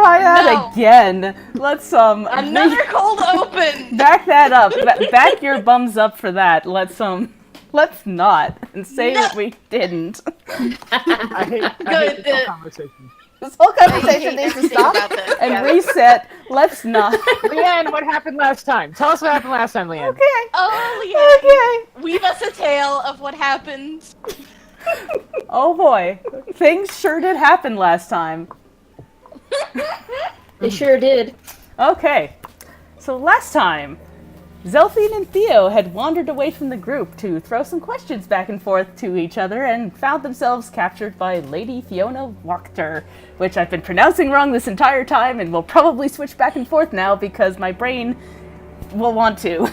try that again. Let's Another cold open. Back that up. Back your bums up for that. Let's not and say that we didn't. I hate this whole conversation. This whole conversation needs to stop and reset. Let's not. Leanne, what happened last time? Tell us what happened last time, Leanne. Okay. Oh, Leanne. Okay. Weave us a tale of what happened. Oh boy, things sure did happen last time. They sure did. Okay, so last time, Zelphine and Theo had wandered away from the group to throw some questions back and forth to each other and found themselves captured by Lady Fiona Wachter, which I've been pronouncing wrong this entire time and will probably switch back and forth now because my brain will want to.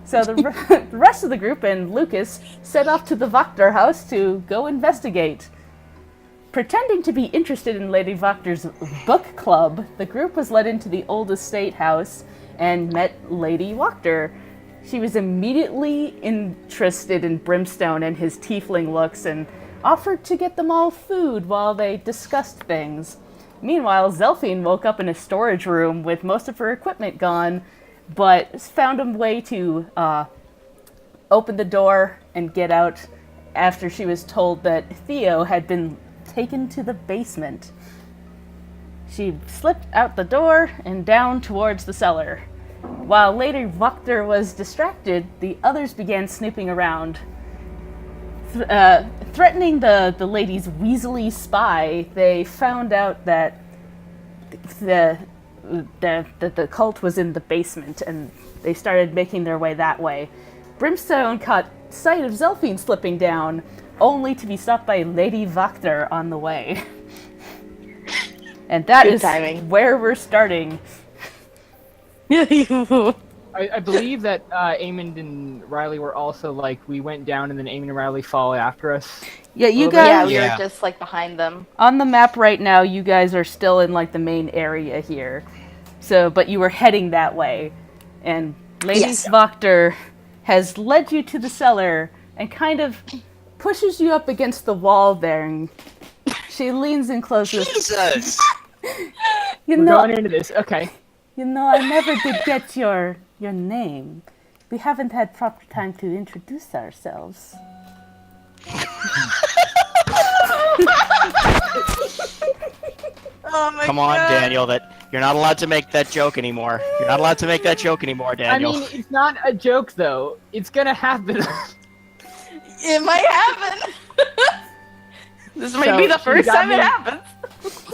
So the rest of the group and Lucas set off to the Wachter house to go investigate. Pretending to be interested in Lady Wachter's book club, the group was led into the old estate house and met Lady Wachter. She was immediately interested in Brimstone and his tiefling looks and offered to get them all food while they discussed things. Meanwhile, Zelphine woke up in a storage room with most of her equipment gone, but found a way to open the door and get out after she was told that Theo had been taken to the basement. She slipped out the door and down towards the cellar. While Lady Wachter was distracted, the others began snooping around. Threatening the lady's weaselly spy, they found out that the cult was in the basement, and they started making their way that way. Brimstone caught sight of Zelphine slipping down, only to be stopped by Lady Wachter on the way. And that Good is timing. where we're starting. I believe that Eamon and Riley were also like, we went down and then Eamon and Riley followed after us. Yeah, you Yeah, guys, we were just like behind them. on the map right now, you guys are still in like the main area here. So, but you were heading that way. And Lady Yes. Wachter has led you to the cellar and kind of pushes you up against the wall there. And she leans in closer. Jesus! You We're know, going into this. Okay. I never did get your name. We haven't had proper time to introduce ourselves. Oh my Come on, God. Daniel. That you're not allowed to make that joke anymore. You're not allowed to make that joke anymore, Daniel. I mean, it's not a joke though. It's gonna happen. It might happen. This might So, be the she first got time it me- happens.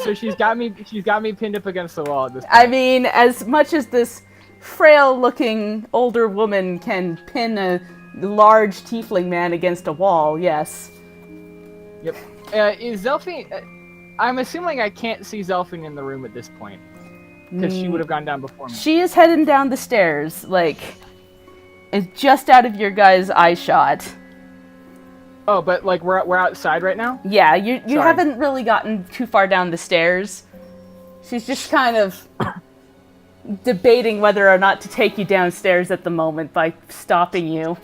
So she's got me pinned up against the wall at this point. I mean, as much as this frail-looking older woman can pin a large tiefling man against a wall, yes. Yep. Is Zelphine... I'm assuming I can't see Zelphine in the room at this point. Because she would have gone down before me. She is heading down the stairs, like, it's just out of your guys' eye shot. Oh, but like we're outside right now? Yeah, you Sorry. haven't really gotten too far down the stairs. She's just kind of debating whether or not to take you downstairs at the moment by stopping you.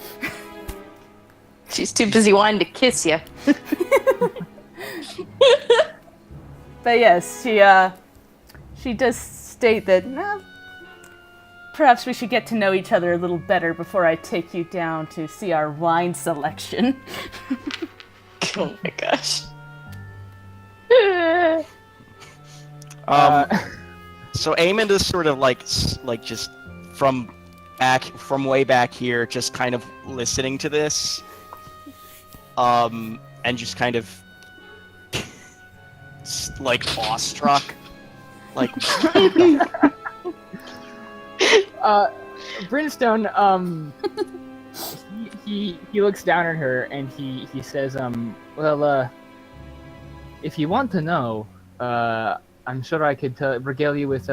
She's too busy wanting to kiss you. But yes, she does state that perhaps we should get to know each other a little better before I take you down to see our wine selection. Oh my gosh. So Eamon is sort of like just from way back here, just kind of listening to this, and just kind of like awestruck, like. Brimstone, he looks down at her and he says, well, if you want to know, I'm sure I could regale you with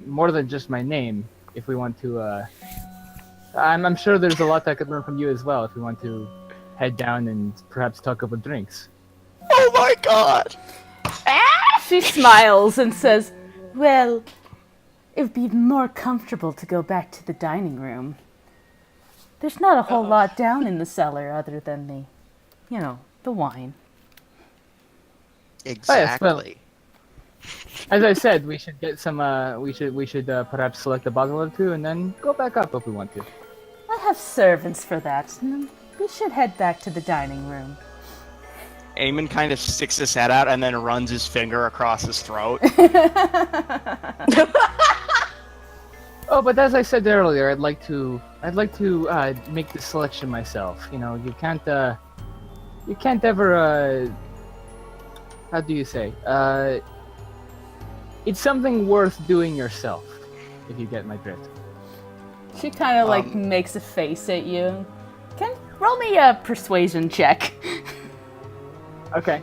more than just my name. If we want to, I'm sure there's a lot I could learn from you as well. If we want to head down and perhaps talk over drinks. Oh my God! She smiles and says, well, it would be more comfortable to go back to the dining room. There's not a whole lot down in the cellar other than the wine. Exactly. As I said, we should get some. We should perhaps select a bottle or two and then go back up if we want to. I have servants for that. We should head back to the dining room. Eamon kind of sticks his head out and then runs his finger across his throat. Oh, but as I said earlier, I'd like to make the selection myself. You know, you can't ever. How do you say? It's something worth doing yourself, if you get my drift. She kind of like makes a face at you. Can roll me a persuasion check. Okay.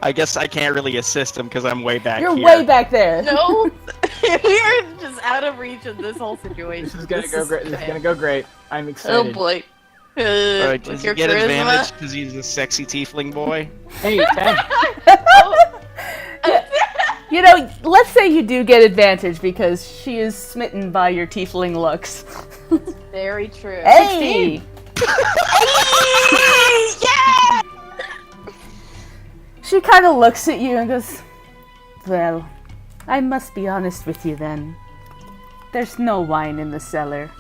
I guess I can't really assist him because I'm way back You're here. way back there. No, we are just out of reach of this whole situation. This is gonna go great. This is gonna go great. I'm Oh excited. boy. Alright, With does your he get charisma? advantage because he's a sexy tiefling boy? Hey, 10. You know, let's say you do get advantage because she is smitten by your tiefling looks. Very true. Hey! Yeah! She kind of looks at you and goes, "Well, I must be honest with you then. There's no wine in the cellar.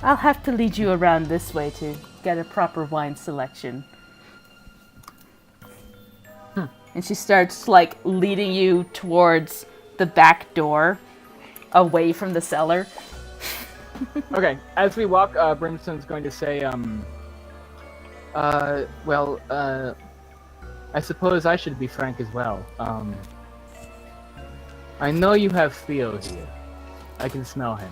I'll have to lead you around this way to get a proper wine selection." And she starts, like, leading you towards the back door, away from the cellar. Okay, as we walk, Brimstone's going to say, well, I suppose I should be frank as well. I know you have Theo here. I can smell him.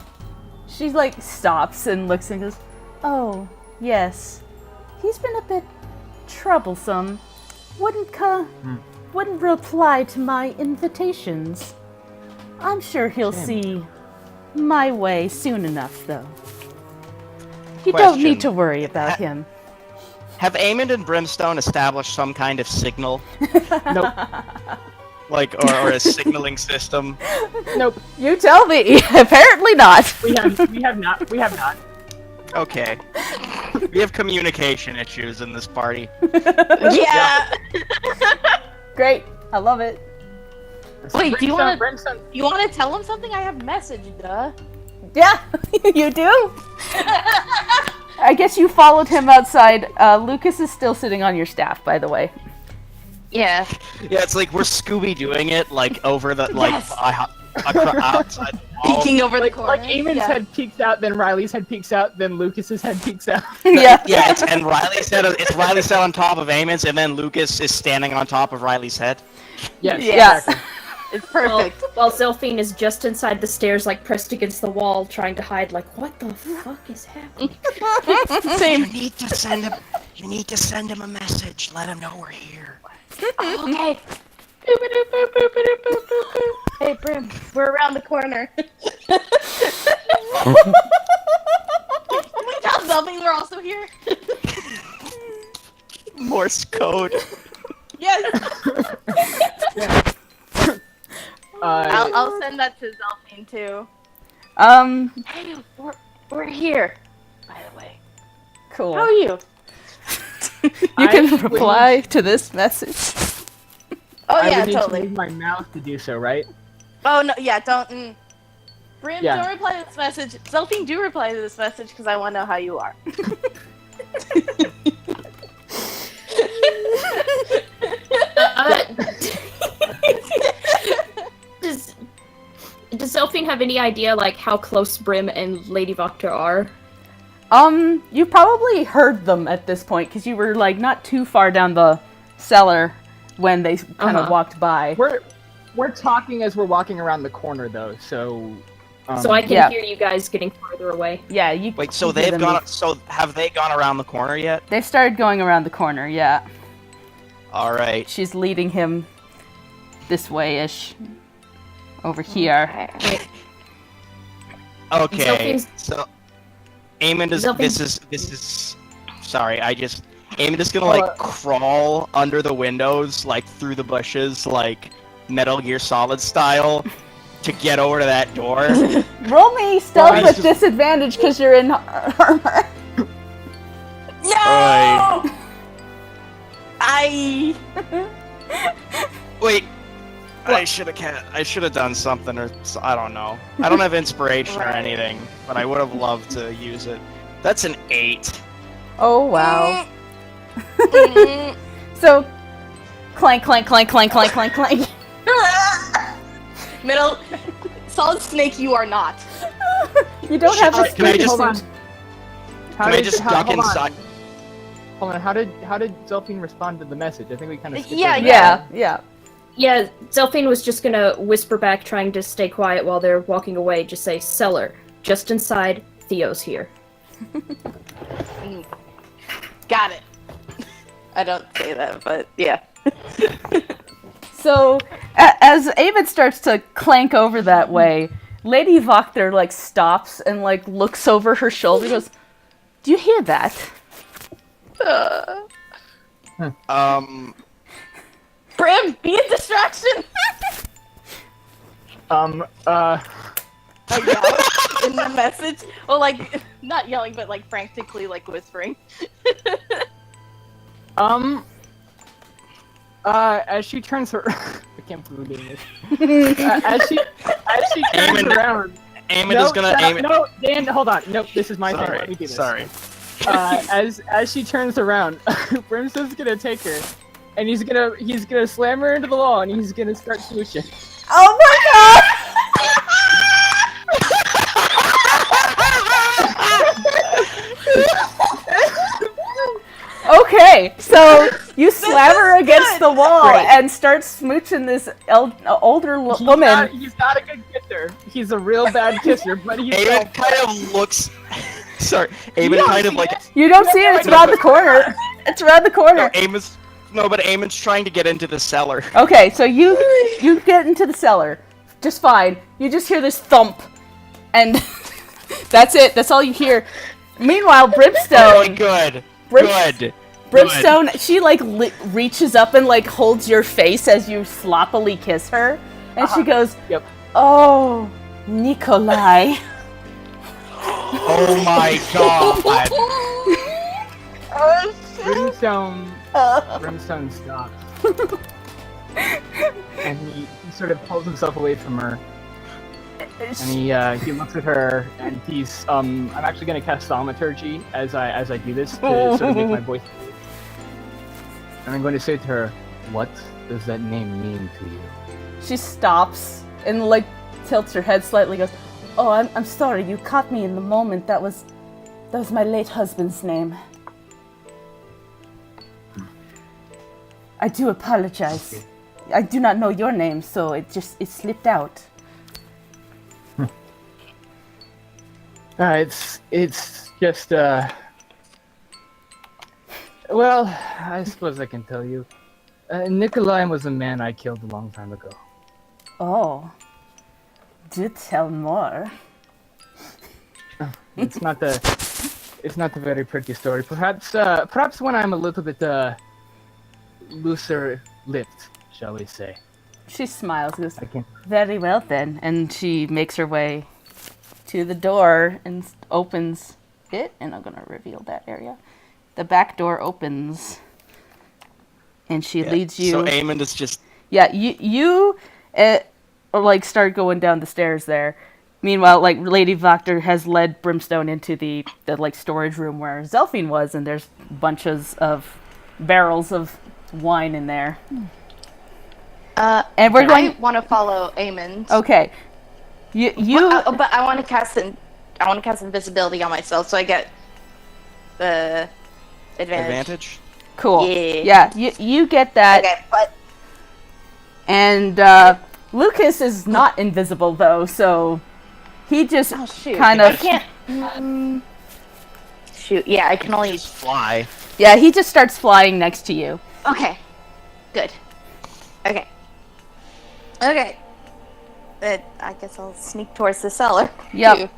She, like, stops and looks and goes, "Oh, yes. He's been a bit troublesome. Wouldn't reply to my invitations. I'm sure he'll see my way soon enough, though. You don't need to worry about him." Have Eamon and Brimstone established some kind of signal? Nope. Like, or a signaling system? Nope. You tell me. Apparently not. We have not. We have not. Okay. We have communication issues in this party. Yeah! Great. I love it. Wait, do you wanna- Brimstone, You want to tell him something? I have message, duh. Yeah, you do? I guess you followed him outside. Lucas is still sitting on your staff, by the way. Yeah. Yeah, it's like we're Scooby-Doing it, like, over the, like, Yes. outside the wall. Peeking over the corner. like Eamon's head peeks out, then Riley's head peeks out, then Lucas's head peeks out. Yeah. Yeah, and Riley's head on top of Eamon's, and then Lucas is standing on top of Riley's head. Yes. Yeah. Exactly. It's perfect. While Zelphine is just inside the stairs, like pressed against the wall, trying to hide, like, what the fuck is happening? Same. You need to send him a message. Let him know we're here. Okay. Hey, Brim, we're around the corner. Can we tell something? We're also here. Morse code. Yes. Uh, I'll send that to Zelphine too. Hey, we're here. By the way, Cool. how are you? You can I reply to this message. Oh I yeah, would need to totally. move my mouth to do so, right? Oh no, yeah, don't. Brim, Yeah. don't reply to this message. Zelphine, do reply to this message because I want to know how you are. Does Zelphine have any idea, like, how close Brim and Lady Wachter are? You probably heard them at this point because you were like not too far down the cellar when they kind of walked by. We're talking as we're walking around the corner, though. So. So I can Yeah. hear you guys getting farther away. Yeah, you. Wait, so you hear they've them gone. leave. So have they gone around the corner yet? They've started going around the corner. Yeah, All right. she's leading him this way-ish. Over here. Okay. Zelphine's- So, Eamon is. Zelphine- This is. Sorry, Eamon is gonna like crawl under the windows, like through the bushes, like Metal Gear Solid style, to get over to that door. Roll me stealth Alright. with disadvantage because you're in armor. No! Alright. I. Wait. I should have done something, or I don't know. I don't have inspiration or anything, but I would have loved to use it. That's an 8. Oh wow. So, clank, clank, clank, clank, clank, clank, clank. Middle. Solid Snake, you are not. You don't have to Can I just- Hold on. Can I just duck inside? Hold on. How did Zelfine respond to the message? I think we kind of Yeah, Yeah. Yeah, Zelfine was just gonna whisper back, trying to stay quiet while they're walking away. Just say, "Cellar, just inside. Theo's here." Got it. I don't say that, but yeah. So, as Eamon starts to clank over that way, Lady Wachter, like, stops and, like, looks over her shoulder and goes, "Do you hear that?" Brim, be a distraction! I yell in the message. Well, like, not yelling, but like frantically, like whispering. As she turns her, I can't believe we're doing this. As she turns around. Eamon is gonna aim it. No, Dan, hold on. Nope, this is my turn. Sorry. Let me do this. Sorry. As she turns around, Brimstone's gonna take her, and he's gonna slam her into the wall, and he's gonna start smooching. Oh my god! Okay, so you slam her against the wall and start smooching this older woman. He's not a good kisser. He's a real bad kisser, but he's Eamon kind of looks. Sorry, Eamon kind of like. You don't see it, it's around the corner. It's around the corner. But Eamon's trying to get into the cellar. Okay, so you get into the cellar. Just fine. You just hear this thump. And that's it. That's all you hear. Meanwhile, Brimstone... Oh, good. Good. Brimstone, she, like, reaches up and, like, holds your face as you sloppily kiss her. And she goes, Yep. "Oh, Nikolai." Oh my god. Brimstone stops. And he sort of pulls himself away from her. And he looks at her, and he's I'm actually gonna cast thaumaturgy as I do this to sort of make my voice. And I'm going to say to her, "What does that name mean to you?" She stops and, like, tilts her head slightly, goes, "Oh, I'm sorry, you caught me in the moment. That was my late husband's name. I do apologize. I do not know your name, so it slipped out." It's just well, I suppose I can tell you. Nikolai was a man I killed a long time ago. Oh, do tell more. It's not the very pretty story. Perhaps when I'm a little bit looser lipped, shall we say. She smiles and goes, I can. "Very well then," and she makes her way to the door and opens it, and I'm gonna reveal that area. The back door opens, and she leads you. So Eamon is just. Yeah, you like start going down the stairs there. Meanwhile, like, Lady Wachter has led Brimstone into the like storage room where Zelfine was, and there's bunches of barrels of wine in there. And we're going. I want to follow Eamon's. Okay. But I want to cast invisibility on myself, so I get the advantage. Cool. Yeah. Yeah, you get that. Okay, but And Lucas is not invisible though, so he just kind I of can't. Shoot. Yeah, I can only. Just fly. Yeah, he just starts flying next to you. Okay. Good. Okay. I guess I'll sneak towards the cellar. Yep. too.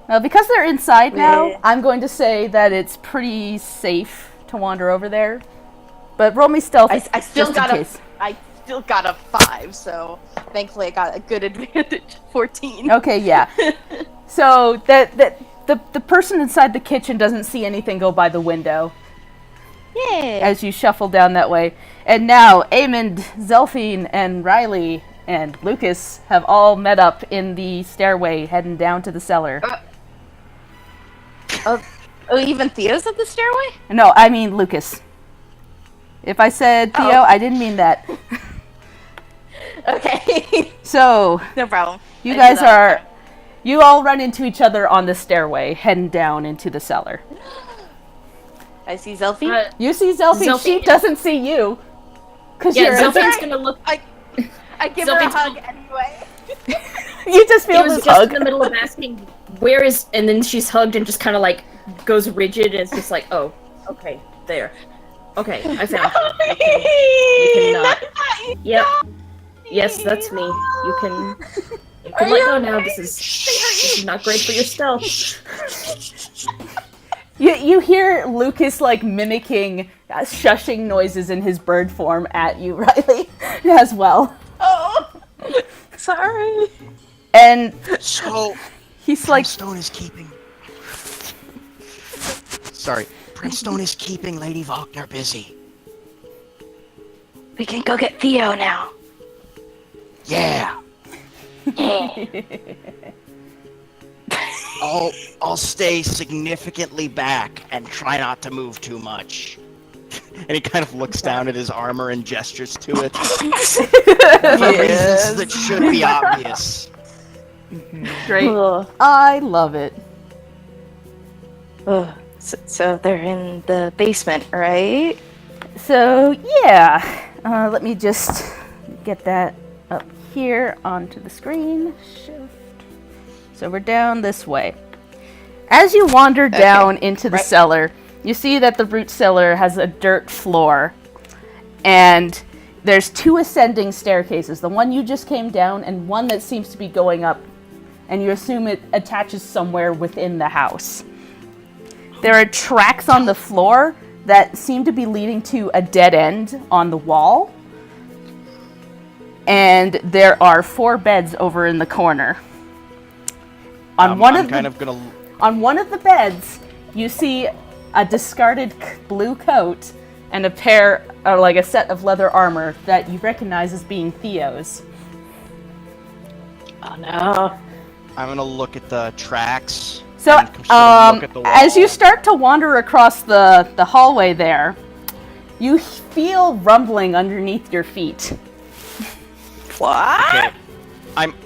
Well, because they're inside now, Yeah. I'm going to say that it's pretty safe to wander over there. But roll me stealth I still just got in a. case. I still got a 5, so thankfully I got a good advantage. 14. Okay, yeah. So the person inside the kitchen doesn't see anything go by the window. Yay! as you shuffle down that way. And now, Amond, Zelphine, and Riley, and Lucas have all met up in the stairway heading down to the cellar. Oh, even Theo's at the stairway? No, I mean Lucas. If I said Theo, I didn't mean that. Okay. So, No problem. you guys are... You all run into each other on the stairway, heading down into the cellar. I see Zelfie. You see Zelphine, she doesn't see you. Cause Yeah, you're Zelphine's gonna look. I give her a Zelphine's hug anyway. You just feel Theo's this just hug. in the middle of asking, "Where is?" And then she's hugged and just kind of like goes rigid, and it's just like, "Oh, okay, there. Okay, I found you. You cannot. Yep. Yes, that's me. You can let go now. This is not great for your stealth." You hear Lucas like mimicking shushing noises in his bird form at you, Riley, as well. Oh, sorry. And So, he's like, Brimstone is keeping... Sorry. Brimstone is keeping Lady Wachter busy. We can go get Theo now. Yeah. Yeah. I'll stay significantly back and try not to move too much. And he kind of looks down at his armor and gestures to it. For reasons that should be obvious. great. Ugh. I love it. Ugh. So they're in the basement, right? So, yeah. Let me just get that up here onto the screen. Shift. So we're down this way. As you wander down into the cellar, you see that the root cellar has a dirt floor. And there's two ascending staircases. The one you just came down and one that seems to be going up. And you assume it attaches somewhere within the house. There are tracks on the floor that seem to be leading to a dead end on the wall. And there are 4 beds over in the corner. On one of the beds, you see a discarded blue coat and a pair, or like a set of leather armor that you recognize as being Theo's. Oh no. I'm gonna look at the tracks. So, and sort of look at the wall. as you start to wander across the hallway there, you feel rumbling underneath your feet. What? Okay.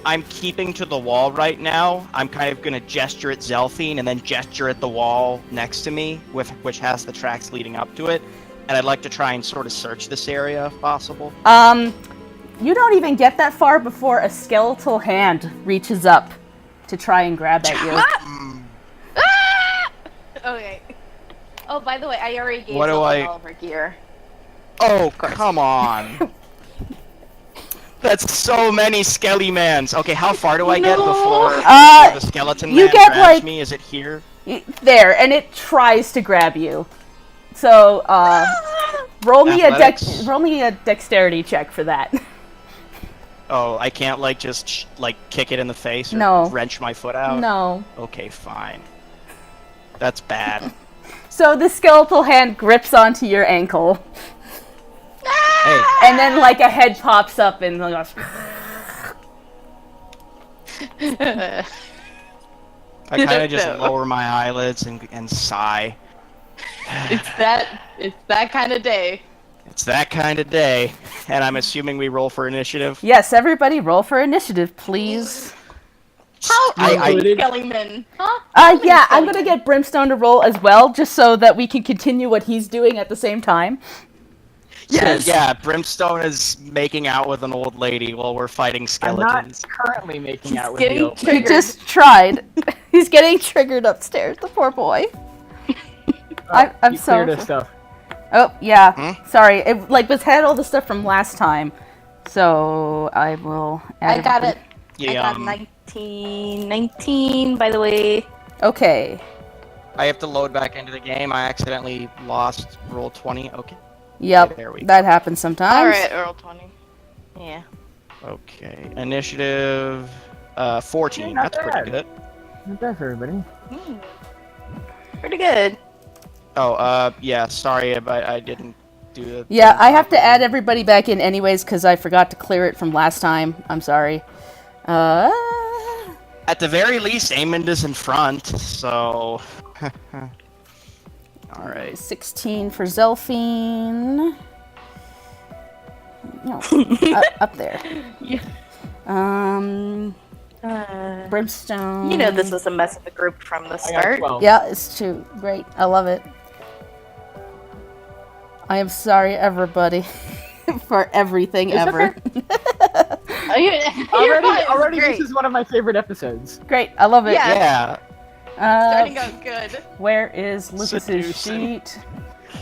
I'm keeping to the wall right now. I'm kind of gonna gesture at Zelphine and then gesture at the wall next to me, which has the tracks leading up to it. And I'd like to try and sort of search this area if possible. You don't even get that far before a skeletal hand reaches up to try and grab at you. Okay. Oh, by the way, I already gave What do Zelfie I- all of her gear. Oh, come on. That's so many skelly mans. Okay, how far do I get before the skeleton you man get, grabs like- me? Is it here? There, and it tries to grab you. So, roll me Athletics? a dexterity check for that. Oh, I can't just kick it in the face or No. wrench my foot out? No. Okay, fine. That's bad. So the skeletal hand grips onto your ankle, Hey, and then like a head pops up and goes, I kind of just lower my eyelids and sigh. It's that kind of day. It's that kind of day, and I'm assuming we roll for initiative. yes, everybody roll for initiative, please. How I- Skellyman? Huh? Yeah, I'm gonna get Brimstone to roll as well, just so that we can continue what he's doing at the same time. Yes. Yeah, Brimstone is making out with an old lady while we're fighting I'm skeletons. not currently making out with Getting you. He triggered. just tried. He's getting triggered upstairs, the poor boy. I'm You so... cleared his stuff. Oh, yeah. Hmm? Sorry. It had all the stuff from last time. So I will add I got it. I Yeah, got 19, by the way. Okay. I have to load back into the game. I accidentally lost roll 20. Okay. Yep. There we go. That happens sometimes. Alright, Earl 20. Yeah. Okay. Initiative 14. Not That's pretty bad. good. Not bad for everybody. Pretty good. Oh, yeah, sorry, but I didn't do the... Yeah, I have to add everybody back in anyways because I forgot to clear it from last time. I'm sorry. At the very least, Amond is in front, so... Alright. 16 for Zelphine. No, up there. Brimstone. You know this was a mess of the group from the I got start. 12. Yeah, it's too great. I love it. I am sorry, everybody, for everything It's ever. Oh, you're fine, Already, great. this is one of my favorite episodes. Great, I love it. Yeah. Yeah, Starting out good. Where is Lucas's Seducing. sheet?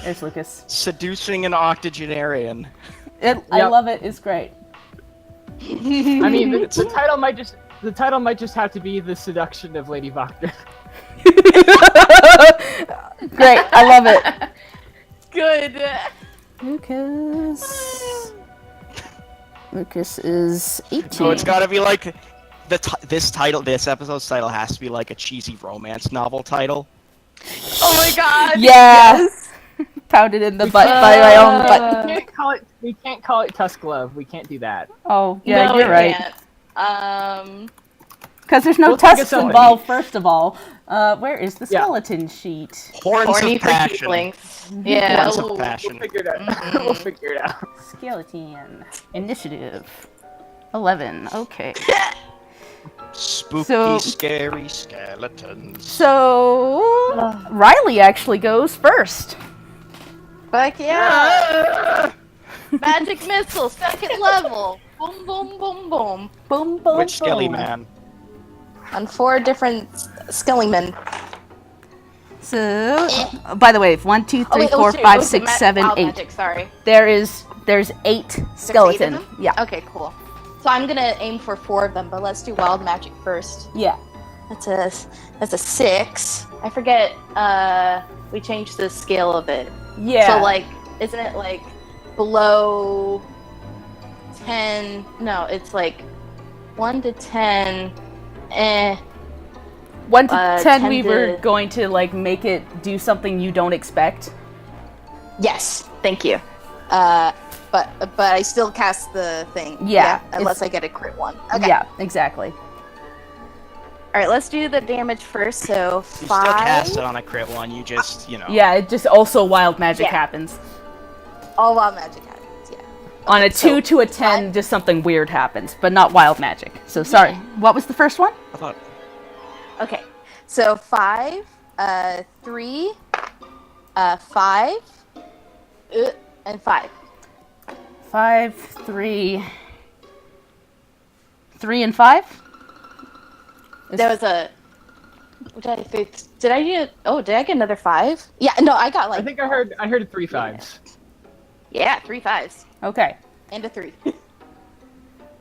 There's Lucas. seducing an octogenarian. I Yep. love it. It's great. I mean, the title might just have to be The Seduction of Lady Wachter. Great, I love it. Good. Lucas. Lucas is 18. So it's gotta be like... This episode's title has to be like a cheesy romance novel title. Oh my god. Yeah. Pounded in the butt by my own butt. We can't call it Tusk Love. We can't do that. Oh, yeah, No, you're we right. can't. Because there's no We'll think of tusks something. involved, first of all. Where is the Yeah. skeleton sheet? Horns Horny of for passion. tieflings. Yeah. Horns ooh. of passion. We'll figure it out. We'll figure it out. Skeleton. Initiative. 11. Okay. Spooky, So- scary skeletons. So, Riley actually goes first. Fuck yeah. Magic missile, second level. Boom, boom, boom, boom. Boom, boom, Which Skelly boom. man? On 4 different skellymen. So, by the way, 1, 2, 3, wait, 4, shoot. 5, Oh, 6, ma- 7, wild 8. Magic, sorry. There's 8 There's 8 of skeleton. them? Yeah. Okay, cool. So I'm gonna aim for 4 of them, but let's do wild magic first. Yeah. That's a 6. I forget. We changed the scale of it. Yeah. So like, isn't it like below 10? No, it's like 1 to 10. 1 to 10, 10 we were to- going to like make it do something you don't expect. Yes, thank you. But I still cast the thing. Yeah, unless I get a crit one. Okay. Yeah, exactly. All right, let's do the damage first. So You still 5. cast it on a crit one, you just, you know. Yeah, it just also wild magic Yeah. happens. All wild magic happens. Yeah. On a 2 so to a 10, just something weird happens, but not wild magic. So sorry. What was the first one? I thought... Okay. So 5, 3, 5, and 5. 5, 3, 3 and 5? There was a. Did I get? Oh, did I get another 5? Yeah. No, I got I like. think I heard 3 5s. Yeah, 3 5s Okay. and a 3.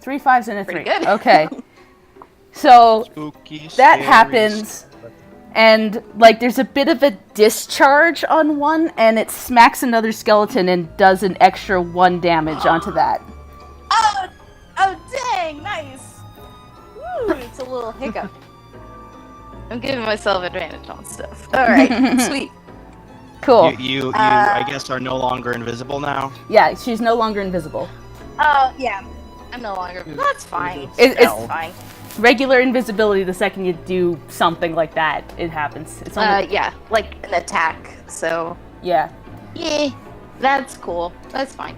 3 5s and a 3. Pretty good. Okay. So Spooky, that scary happens, and like there's a bit of a discharge on one, and it smacks another skeleton and does an extra 1 damage onto that. Oh, dang! Nice. Woo! It's a little hiccup. I'm giving myself advantage on stuff. All right, sweet. Cool. You I guess, are no longer invisible now? Yeah, she's no longer invisible. Oh yeah, I'm no longer. That's fine. It's That's fine. regular invisibility. The second you do something like that, it happens. It's only Yeah, like an attack. So yeah. yeah, that's cool. That's fine.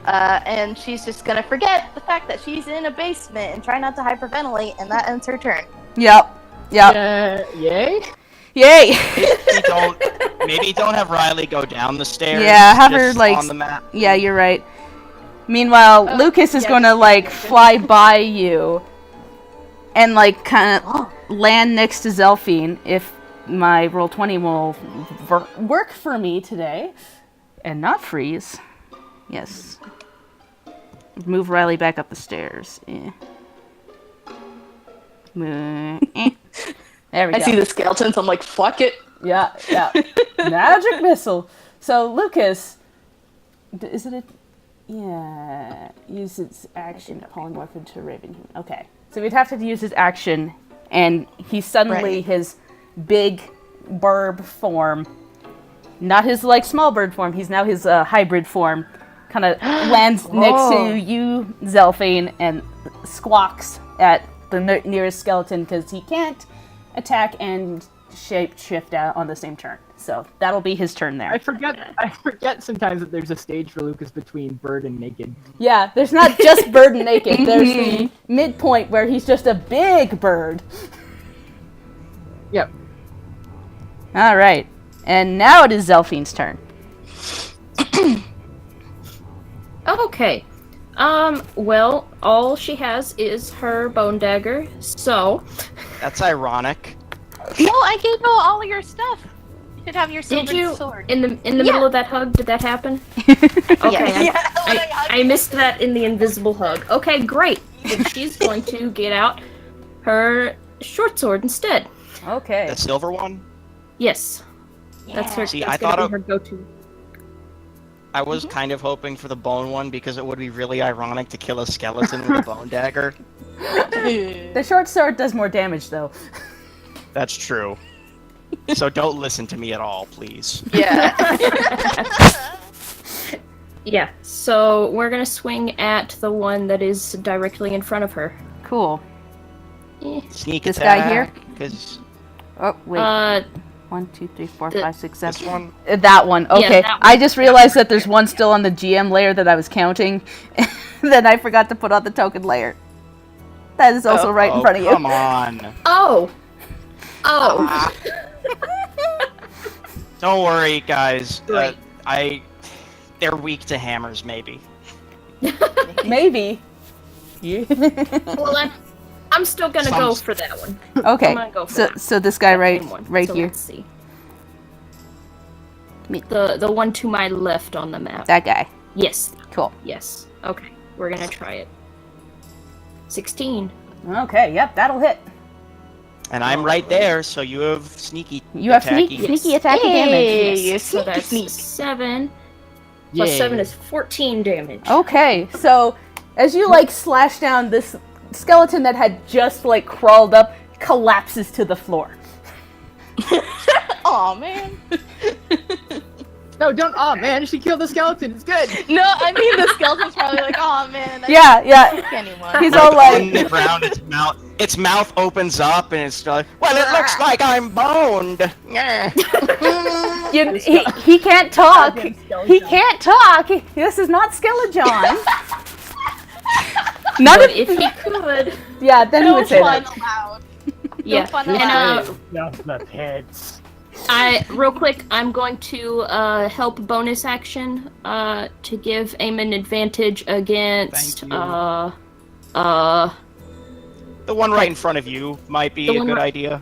And she's just gonna forget the fact that she's in a basement and try not to hyperventilate, and that ends her turn. Yep. Yep. Yay? Yay. Maybe don't have Riley go down the stairs. Yeah, have her, just like, on the map. Yeah, you're right. Meanwhile, Lucas is yeah, gonna just- like fly by you and like kind of land next to Zelphine if my roll 20 will work for me today and not freeze. Yes. Move Riley back up the stairs. Eh. Eh. There we go. I see the skeletons. I'm like, fuck it. Yeah, yeah. Magic missile. So Lucas, is it a? Yeah, use its action polymorph into Raven Human. Okay, so we'd have to use his action, and he suddenly Right. his big burb form not his like small bird form. He's now his hybrid form. Kind of lands next to you, Zelphine, and squawks at the nearest skeleton because he can't attack and shape-shift out on the same turn. So that'll be his turn there. I forget sometimes that there's a stage for Lucas between bird and naked. Yeah, there's not just bird and naked. There's the midpoint where he's just a big bird. Yep. All right, and now it is Zelphine's turn. Okay. Well, all she has is her bone dagger, so... That's ironic. No, I gave you all your stuff. You should have your Did silver you, sword. in the middle of that hug, did that happen? Okay, I missed that in the invisible hug. Okay, great. Then she's going to get out her short sword instead. Okay. The silver one? Yes. That's her, See, that's I gonna thought be her go-to. I was kind of hoping for the bone one because it would be really ironic to kill a skeleton with a bone dagger. The short sword does more damage, though. That's true. So don't listen to me at all, please. Yeah. Yeah, so we're gonna swing at the one that is directly in front of her. Cool. Sneak This attack. guy here? Because Oh, wait. Uh, 1, 2, 3, 4, the- 5, 6, 7. this one. That one. Okay. that one. I just realized that there's one still on the GM layer that I was counting. Then I forgot to put on the token layer. That is also right in front of you. Come on. oh! Oh! Don't worry, guys. Great. They're weak to hammers, maybe. Maybe. Well, I'm still gonna go for that one. Okay. I'm gonna go for So that. so this guy right Same one. right So here. Let's see. The one to my left on the map. That guy. Yes. Cool. Yes. Okay. We're gonna try it. 16. Okay. Yep. That'll hit. And I'm right there, so you have sneaky. You have attacky. sneaky attack damage. Yes. So that's Sneak. 7. Plus Yay. 7 is 14 damage. Okay. So as you like slash down, this skeleton that had just like crawled up collapses to the floor. Aw, man. No, don't. Oh man, she killed the skeleton. It's good. No, I mean the skeleton's probably like, aw, man. I Yeah. Yeah. can't kill anyone. He's all On the like, ground, its mouth opens up, and it's like, well, it looks like I'm boned. he can't talk. He can't talk. This is not Skeleton. None But of if he could, yeah. Then he No would say fun that. allowed. yeah. fun And allowed. Just the pits. real quick, I'm going to help bonus action to give Eamon advantage against Thank you. The one right in front of you might be The a one good right- idea.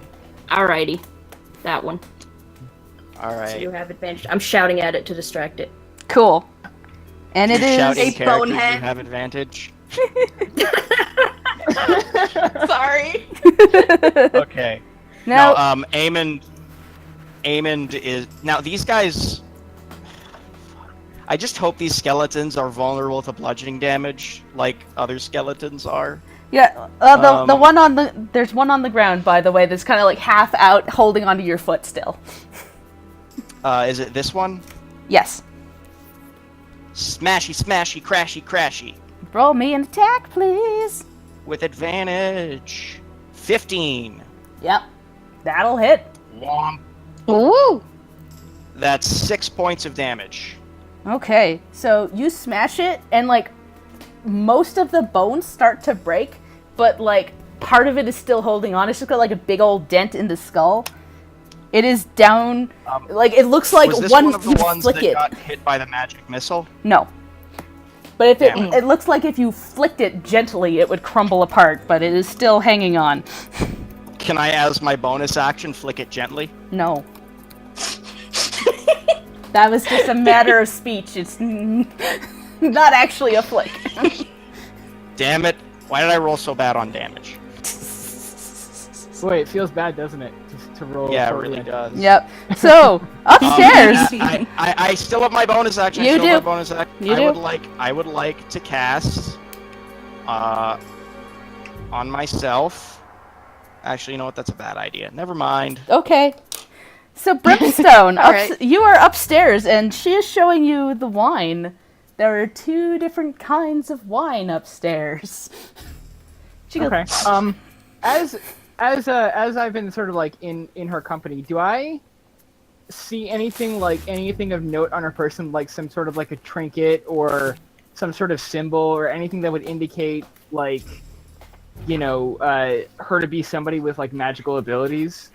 Alrighty, that one. All So right. you have advantage. I'm shouting at it to distract it. Cool. And it You is. shouting Hey, characters, bonehead. you have advantage. Sorry. Okay. Now, Now, Amond is now. These guys. I just hope these skeletons are vulnerable to bludgeoning damage, like other skeletons are. yeah, the one on there's one on the ground, by the way, that's kind of like half out, holding onto your foot still. Is it this one? Yes. Smashy, smashy, crashy, crashy. Roll me an attack, please. With advantage. 15. Yep. That'll hit. Womp. Woo! That's 6 points of damage. Okay, so you smash it, and like most of the bones start to break, but like part of it is still holding on. It's just got like a big old dent in the skull. It is down, like it looks like Was this one one of the you'd ones flick that it. got hit by the magic missile? No. But if Damn it looks like if you flicked it gently, it would crumble apart, but it is still hanging on. Can I, as my bonus action, flick it gently? No. That was just a matter of speech. It's not actually a flick. Damn it. Why did I roll so bad on damage? Boy, it feels bad, doesn't it? To roll. Yeah, it forward really in. does. Yep. So, upstairs. I still have my bonus action. You I still do. have my bonus action. You do. I would like to cast on myself. Actually, you know what? That's a bad idea. Never mind. Okay. So Brimstone, All right. you are upstairs, and she is showing you the wine. There are 2 different kinds of wine upstairs. She goes, Okay. As I've been sort of like in her company, do I see anything of note on her person, like some sort of like a trinket or some sort of symbol or anything that would indicate like, her to be somebody with like magical abilities?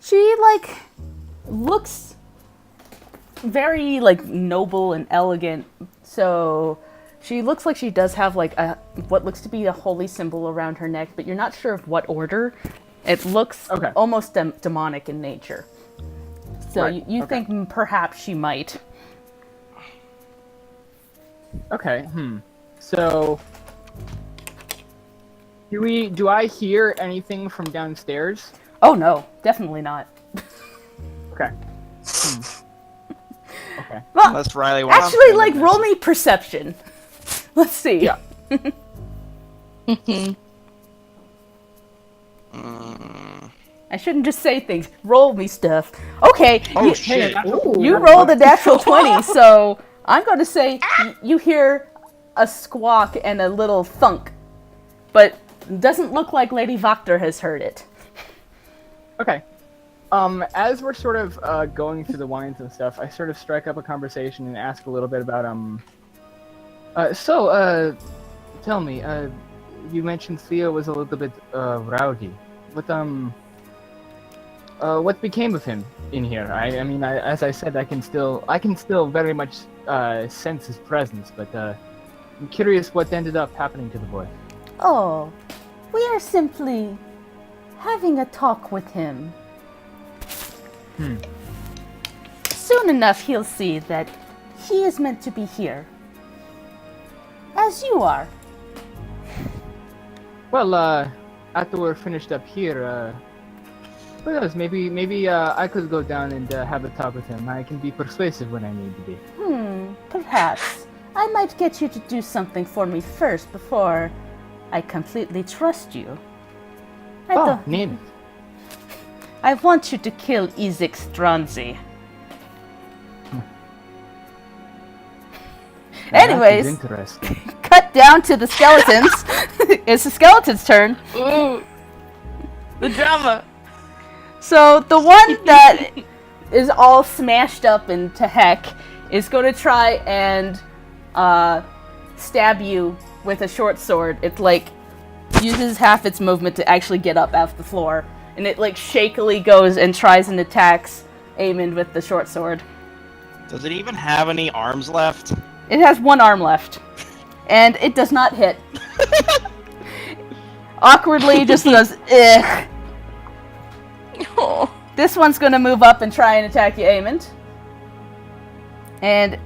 She like looks very like noble and elegant. So she looks like she does have like what looks to be a holy symbol around her neck, but you're not sure of what order. It looks almost demonic in nature. So Right. you think perhaps she might. Okay. So do I hear anything from downstairs? Oh no, definitely not. Okay. Okay. Well, Unless Riley wants actually, to like, miss roll it. me perception. Let's see. Yeah. I shouldn't just say things. Roll me stuff. Okay. Oh shit! You rolled a natural 20, so I'm going to say you hear a squawk and a little thunk, but doesn't look like Lady Wachter has heard it. Okay. As we're sort of going through the wines and stuff, I sort of strike up a conversation and ask a little bit about tell me, you mentioned Theo was a little bit rowdy. What became of him in here? I mean, as I said, I can still very much sense his presence, but I'm curious what ended up happening to the boy. Oh, we are simply having a talk with him. Soon enough, he'll see that he is meant to be here. As you are. Well, after we're finished up here, who knows? Maybe I could go down and have a talk with him. I can be persuasive when I need to be. Perhaps. I might get you to do something for me first before I completely trust you. Name it. I want you to kill Izek Stronzi. Anyways, That is interesting. cut down to the skeletons. It's the skeleton's turn. Ooh. The drama. So the one that is all smashed up into heck is going to try and stab you with a short sword. It like uses half its movement to actually get up off the floor, and it like shakily goes and tries and attacks Aemond with the short sword. Does it even have any arms left? It has 1 arm left, and it does not hit. Awkwardly, just goes, ugh. Oh. This one's gonna move up and try and attack you, Aemond. And,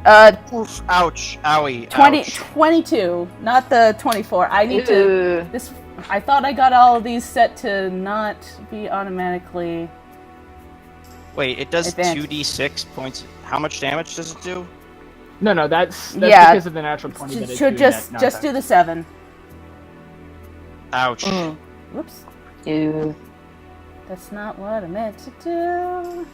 Oof, ouch, owie, 20, ouch. 22, not the 24. I need to, I thought I got all of these set to not be automatically. Wait, it does Advanced. 2d6 points. How much damage does it do? No, that's Yeah. because of the natural 20 that it's Should doing just that, not do the 7. Ouch. Whoops. Ew. That's not what I meant to do.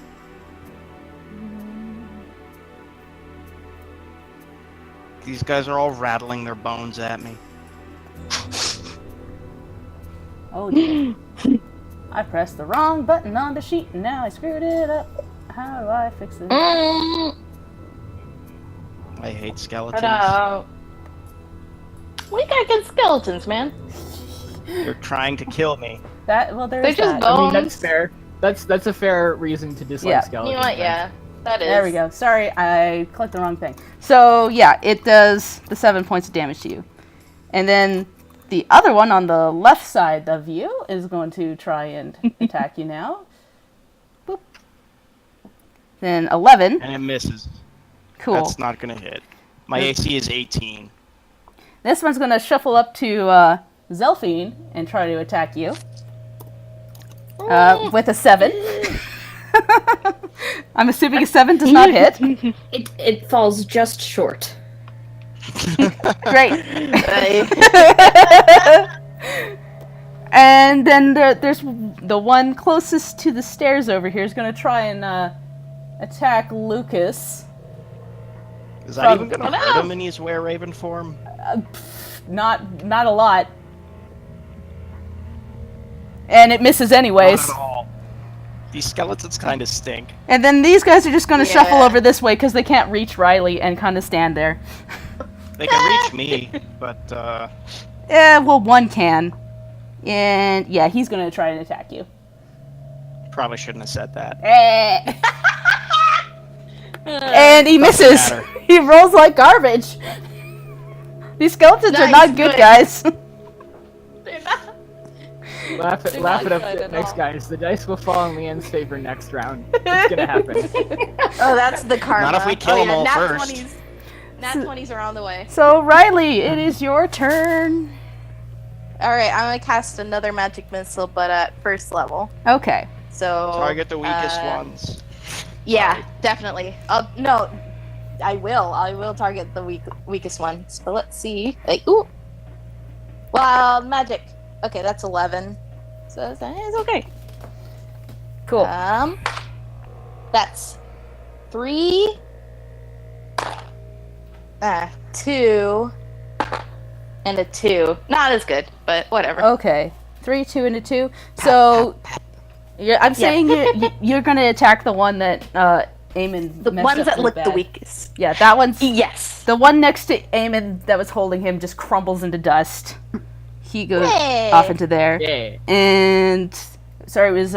These guys are all rattling their bones at me. Oh dear. I pressed the wrong button on the sheet and now I screwed it up. How do I fix it? Mm. I hate skeletons. Ta-da. We got good skeletons, man. They're trying to kill me. There's They're just that. I mean, bones. that's fair. That's a fair reason to dislike Yeah. skeletons. You know what? Yeah, that is. There we go. Sorry, I clicked the wrong thing. So yeah, it does the 7 points of damage to you. And then the other one on the left side of you is going to try and attack you now. Boop. Then 11. And it misses. Cool. That's not gonna hit. My AC is 18. This one's going to shuffle up to Zelphine and try to attack you. With a 7. I'm assuming a 7 does not hit. It falls just short. Great. And then there's the one closest to the stairs over here is going to try and attack Lucas. Is that even gonna hurt him in his were-raven form? Not a lot. And it misses anyways. Not at all. These skeletons kind of stink. And then these guys are just going to shuffle over this way because they can't reach Riley and kind of stand there. They can reach me, but Yeah, well, one can. And yeah, he's going to try and attack you. probably shouldn't have said that. And he misses. matter. He rolls like garbage. These skeletons are not good, guys. They're not. Laugh it not up, good at next all. guys. The dice will fall in Leanne's favor next round. It's gonna happen. Oh, that's the karma. Not if we kill them all nat first. 20s. Nat 20s are on the way. So, Riley, it is your turn. Alright, I'm gonna cast another magic missile, but at first level. Okay. So Target the weakest ones. Yeah, Sorry. definitely. No, I will target the weakest ones. But let's see. Like, ooh, wild magic. Okay, that's 11. So it's okay. Cool. That's 3, 2, and a 2. Not as good, but whatever. Okay. 3, 2, and a 2. So, I'm saying you're going to attack the one that Eamon The messed ones up that really look bad. the weakest. Yeah, that one's... Yes. The one next to Eamon that was holding him just crumbles into dust. He goes Yay. off into there. Yeah. And... Sorry, it was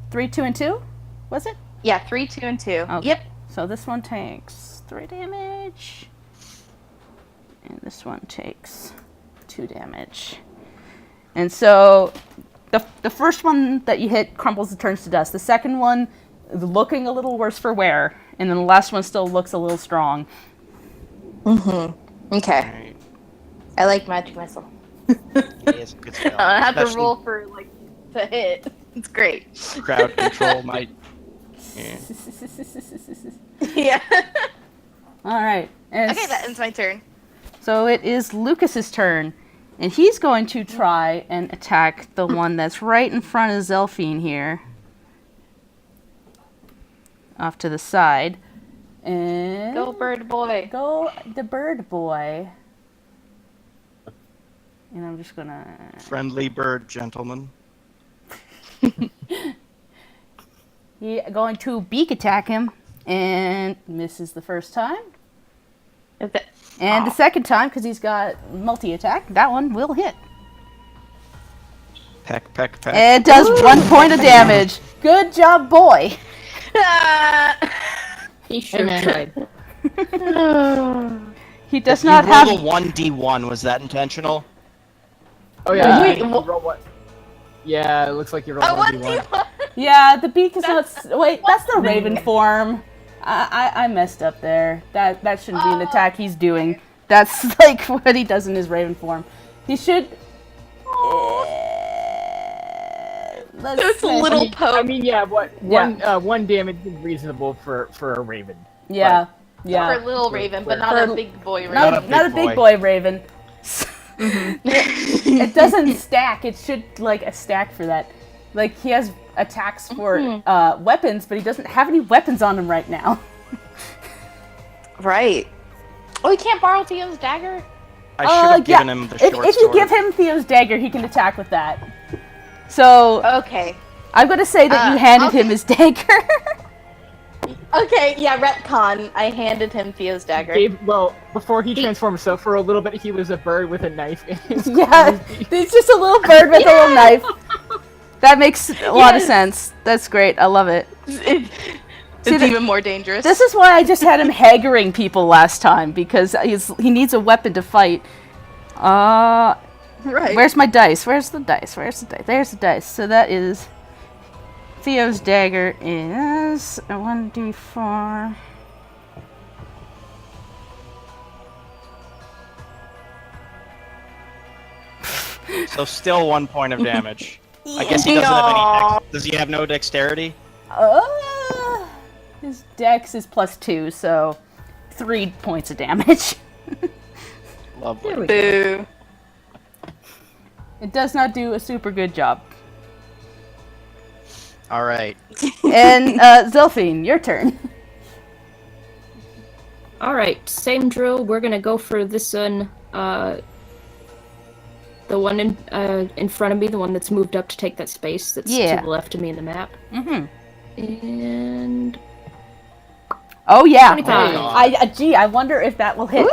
3, 2, and 2? Was it? Yeah, 3, 2, and 2. Okay. Yep. So this one takes 3 damage. And this one takes 2 damage. And so the first one that you hit crumbles and turns to dust. The second one is looking a little worse for wear. And then the last one still looks a little strong. Mm-hmm. Okay. Alright. I like magic missile. It is a good spell. I don't have to Especially roll for like to hit. It's great. crowd control might. Yeah. Yeah. Alright. Okay, that ends my turn. So it is Lucas's turn. And he's going to try and attack the one that's right in front of Zelphine here. Off to the side. And Go bird boy. go the bird boy. And I'm just gonna... Friendly bird gentleman. Going to beak attack him. And misses the first time. Okay. And the second time, because he's got multi-attack, that one will hit. Peck, peck, peck. And does 1 point of damage. Good job, boy. He sure tried. He does You not have... rolled a 1d1. Was that intentional? Oh yeah. Wait, you what? roll what? Yeah, it looks like you rolled I want 1d1. to. Yeah, the beak is not... Wait, that's the raven form. I messed up there. That shouldn't be an attack he's doing. That's like what he does in his raven form. He should... let's It's a say- little poke. I mean, yeah. What? Yeah. One damage is reasonable for a raven. Yeah, For yeah. a little raven, but not For- a big boy raven. Not a big boy raven. It doesn't stack. It should like a stack for that. Like he has attacks for weapons, but he doesn't have any weapons on him right now. Right. Oh, he can't borrow Theo's dagger? I should have given him the short if you sword. give him Theo's dagger, he can attack with that. So Okay. I'm gonna say that you handed him his dagger. Okay, yeah, retcon. I handed him Theo's dagger. Well, before he transformed, so for a little bit he was a bird with a knife in his Yeah, it's just a little bird with a little knife. That makes a lot of sense. That's great. I love it. It's See, even more dangerous. This is why I just had him haggering people last time, because he needs a weapon to fight. right. Where's my dice? Where's the dice? Where's the dice? There's the dice. So that is... Theo's dagger is a 1d4. So still 1 point of damage. I guess he doesn't have any dex. Does he have no dexterity? His dex is +2, so 3 points of damage. Lovely. Boo. It does not do a super good job. All right. And Zelphine, your turn. Alright, same drill. We're gonna go for this one. The one in front of me, the one that's moved up to take that space that's to the left of me in the map. Mm-hmm. And Oh yeah. 25. I wonder if that will hit.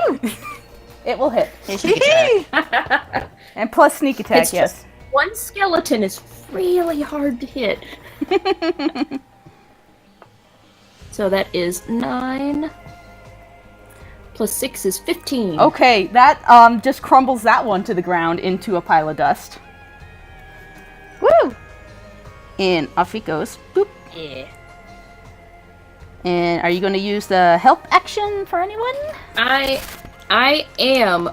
It will hit. Sneak attack. And plus sneak attack, It's yes. just one skeleton is really hard to hit. So that is 9. Plus 6 is 15. Okay, that just crumbles that one to the ground into a pile of dust. Woo! And off it goes. Boop. Yeah. And are you going to use the help action for anyone? I am.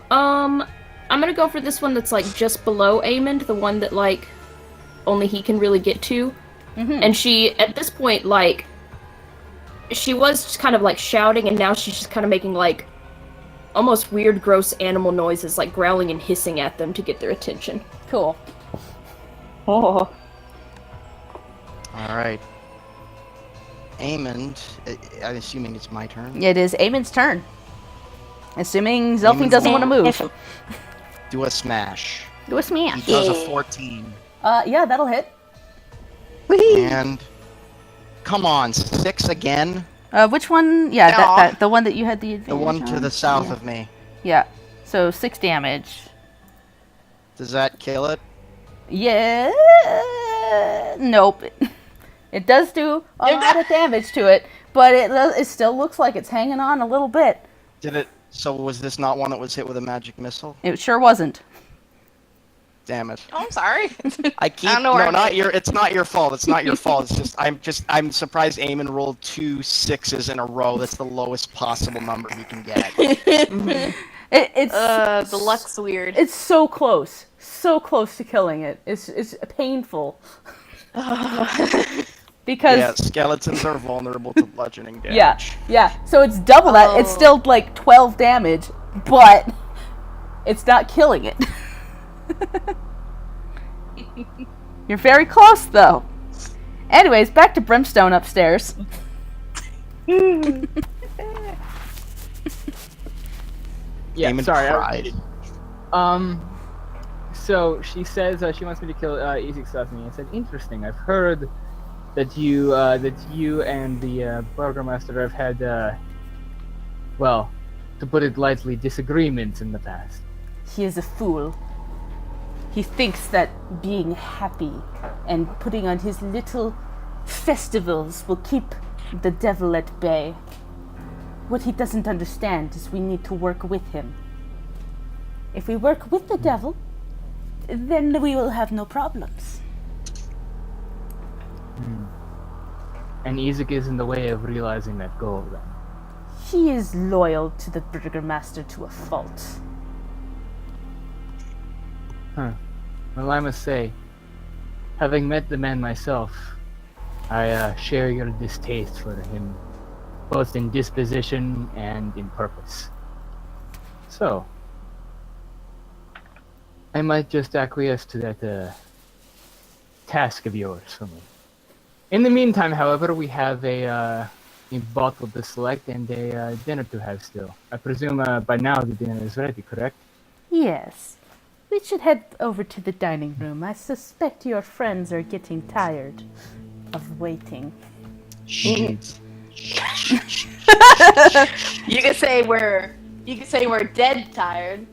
I'm gonna go for this one that's like just below Amond, the one that like only he can really get to. Mm-hmm. And she, at this point, like, she was just kind of like shouting, and now she's just kind of making like almost weird, gross animal noises, like growling and hissing at them to get their attention. Cool. Oh. All right. Amond, I'm assuming it's my turn. It is Amond's turn. Assuming Zelphine Amon's doesn't want to move. Do a smash. Do a smash. He does a 14. Yeah, that'll hit. And come on, 6 again. Which one? Yeah, Aw. that the one that you had the advantage The one to on? the south of me. Yeah. So 6 damage. Does that kill it? Yeah. Nope. It does do a lot of damage to it, but it still looks like it's hanging on a little bit. Did it? So was this not one that was hit with a magic missile? It sure wasn't. Damn it! Oh, I'm sorry. I keep don't know where no, I'm not at. your. It's not your fault. It's not your fault. It's I'm surprised Eamon rolled 2 6s in a row. That's the lowest possible number he can get. It's The luck's weird. it's so close to killing it. It's painful because Yeah, skeletons are vulnerable to bludgeoning damage. yeah. So it's double that. It's Oh. still like 12 damage, but it's not killing it. You're very close though. Anyways, back to Brimstone upstairs. Yeah, Eamon sorry. cried. So she says she wants me to kill Easy Stephanie. I said, interesting. I've heard that you and the burgomaster have had, well, to put it lightly, disagreements in the past. He is a fool. He thinks that being happy and putting on his little festivals will keep the devil at bay. What he doesn't understand is we need to work with him. If we work with the devil, then we will have no problems. And Isaac is in the way of realizing that goal, then. He is loyal to the burgomaster to a fault. Huh. Well, I must say, having met the man myself, I share your distaste for him, both in disposition and in purpose. So, I might just acquiesce to that task of yours for me. In the meantime, however, we have a bottle to select and a dinner to have still. I presume by now the dinner is ready, correct? Yes. We should head over to the dining room. I suspect your friends are getting tired of waiting. Shit. You could say we're dead tired.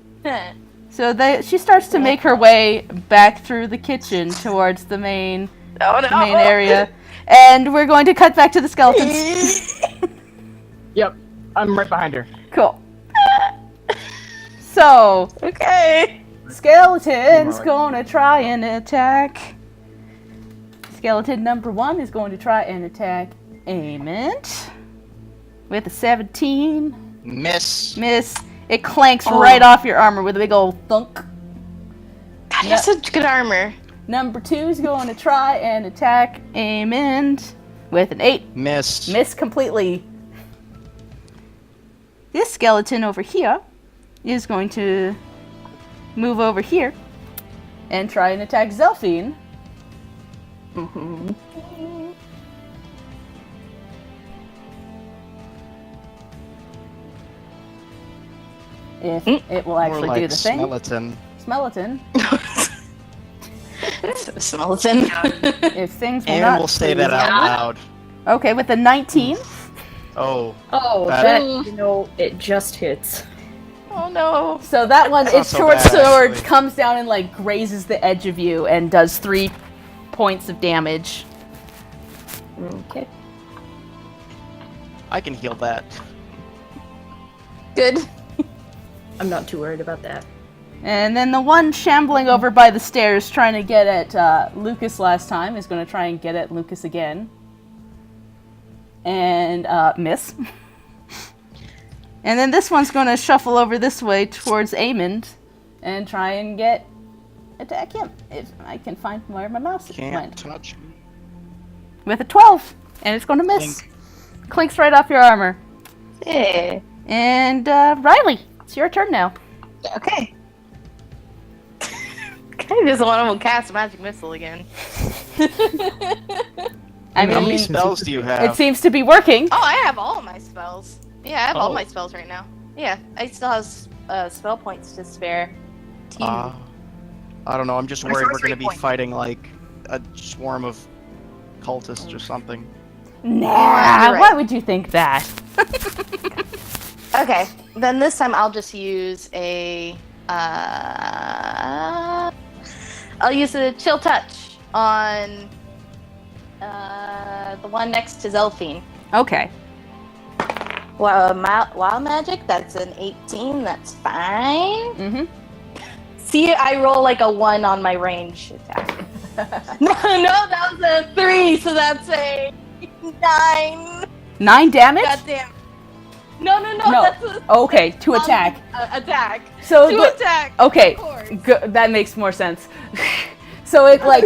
So she starts to make her way back through the kitchen towards the main area. And we're going to cut back to the skeletons. Yep, I'm right behind her. Cool. So, Okay. skeleton's gonna try and attack. Skeleton number 1 is going to try and attack Amond with a 17. Miss. Miss. It clanks right off your armor with a big old thunk. God, you have such good armor. Number 2 is going to try and attack Amond with an 8. Miss. Miss completely. This skeleton over here is going to move over here and try and attack Zelfine. If it will actually More like do the thing. skeleton. Skeleton. Skeleton. If things will And not. we'll say that out loud. Okay, with the 19. Oh. Oh, That- it just hits. Oh no. So that one, Not its so short bad, sword actually. comes down and like grazes the edge of you and does 3 points of damage. Okay. I can heal that. Good. I'm not too worried about that. And then the one shambling over by the stairs trying to get at Lucas last time is going to try and get at Lucas again. And miss. And then this one's going to shuffle over this way towards Amond and try and attack him. If I can find where my mouse Can't went. touch me. With a 12. And it's going to miss. Clinks right off your armor. Yeah. And Riley, it's your turn now. Okay. I just want to cast magic missile again. I How many mean, spells do you it have? seems to be working. Oh, I have all of my spells. Yeah, I have all Oh. my spells right now. Yeah, I still have spell points to spare. I don't know. I'm just My worried we're sorcery going to be point. fighting like a swarm of cultists or something. Nah, you're right. why would you think that? Okay, then this time I'll just use a. I'll use a chill touch on the one next to Zelfine. Okay. Well, wild magic. That's an 18. That's fine. Mm-hmm. See, I roll like a 1 on my range attack. no, that was a 3, so that's a 9. 9 damage? Goddamn. No, No. that's a Okay, to attack. attack. So To the- attack. Okay, Of course. that makes more sense. So it like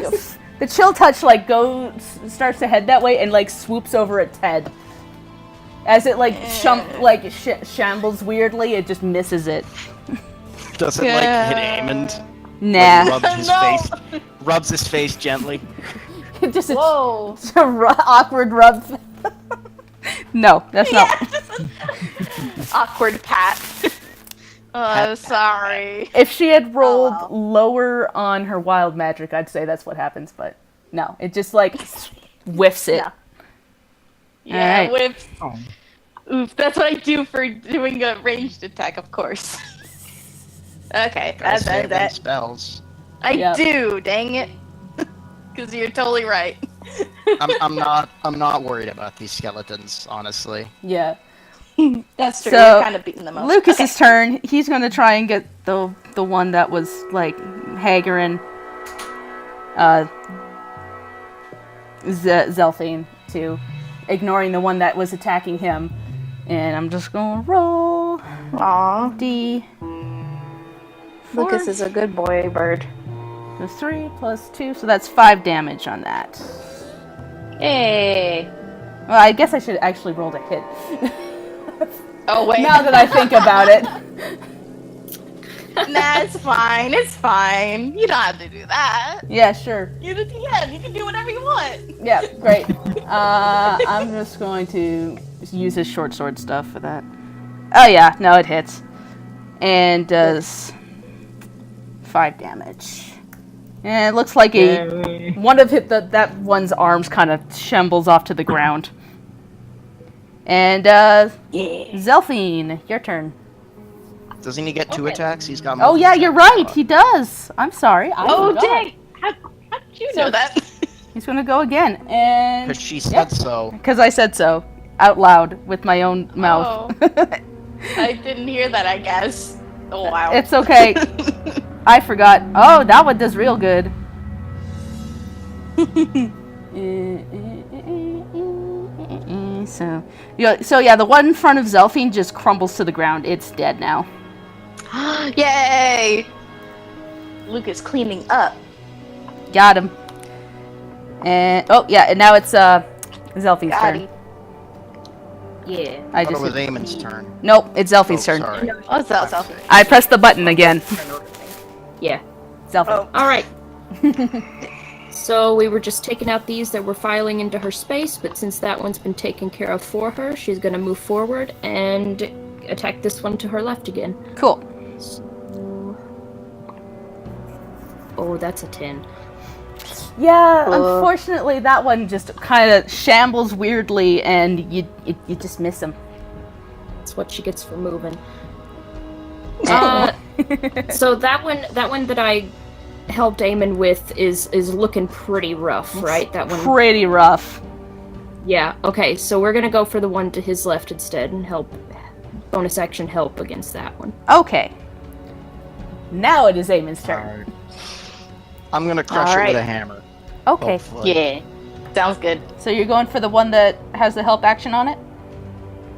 the chill touch like starts to head that way and like swoops over its head. As it like shambles weirdly, it just misses it. Does it like hit Amond? Nah, Like, rubs his face gently. just a Whoa. awkward rub. No, that's not. Awkward pat. Sorry. If she had rolled wow. lower on her wild magic, I'd say that's what happens, but no, it just like whiffs it. No. Yeah, Alright. whips. Oh. Oof, that's what I do for doing a ranged attack, of course. Okay, Gotta that's save them that. spells. I Yep. do, dang it. Because you're totally right. I'm not worried about these skeletons, honestly. Yeah. That's true. So, You're kind of beating them up. Lucas's turn. He's gonna try and get the one that was like haggering Zelfine to, ignoring the one that was attacking him. And I'm just gonna roll Aw, D. Lucas is a good boy bird. So 3 plus 2, so that's 5 damage on that. Hey. Well, I guess I should actually roll to hit. Oh wait. Now that I think about it. Nah, it's fine. It's fine. You don't have to do that. Yeah, sure. You can do whatever you want. Yeah, great. I'm just going to use his short sword stuff for that. Oh yeah, no, it hits. And does 5 damage. And it looks like one of that one's arms kind of shambles off to the ground. And Zelfine, your turn. Doesn't he get 2 attacks? He's got. Oh yeah, you're right. He does. I'm sorry. I Oh forgot. dang! How did you know that? He's gonna go again, and Because she said so. because I said so out loud with my own mouth. I didn't hear that. I guess. Oh wow. It's okay. I forgot. Oh, that one does real good. So yeah, the one in front of Zelfine just crumbles to the ground. It's dead now. Yay! Lucas cleaning up. Got him. And oh yeah, and now it's Zelfine's Got turn. him. Yeah. I I thought just it was Amon's turn. nope, it's Zelfine's turn. Sorry. Oh, it's Zelda. I pressed the button again. Yeah. Zelfine. Oh. All right. So we were just taking out these that were filing into her space, but since that one's been taken care of for her, she's gonna move forward and attack this one to her left again. Cool. So... Oh, that's a 10. Yeah, unfortunately, that one just kind of shambles weirdly, and you just miss him. That's what she gets for moving. So that one that I helped Eamon with is looking pretty rough, right? That one. Pretty rough. Yeah. Okay. So we're gonna go for the one to his left instead and help. Bonus action help against that one. Okay. Now it is Eamon's turn. Alright. I'm gonna crush it with a hammer. Okay. Hopefully. Yeah. Sounds good. So you're going for the one that has the help action on it?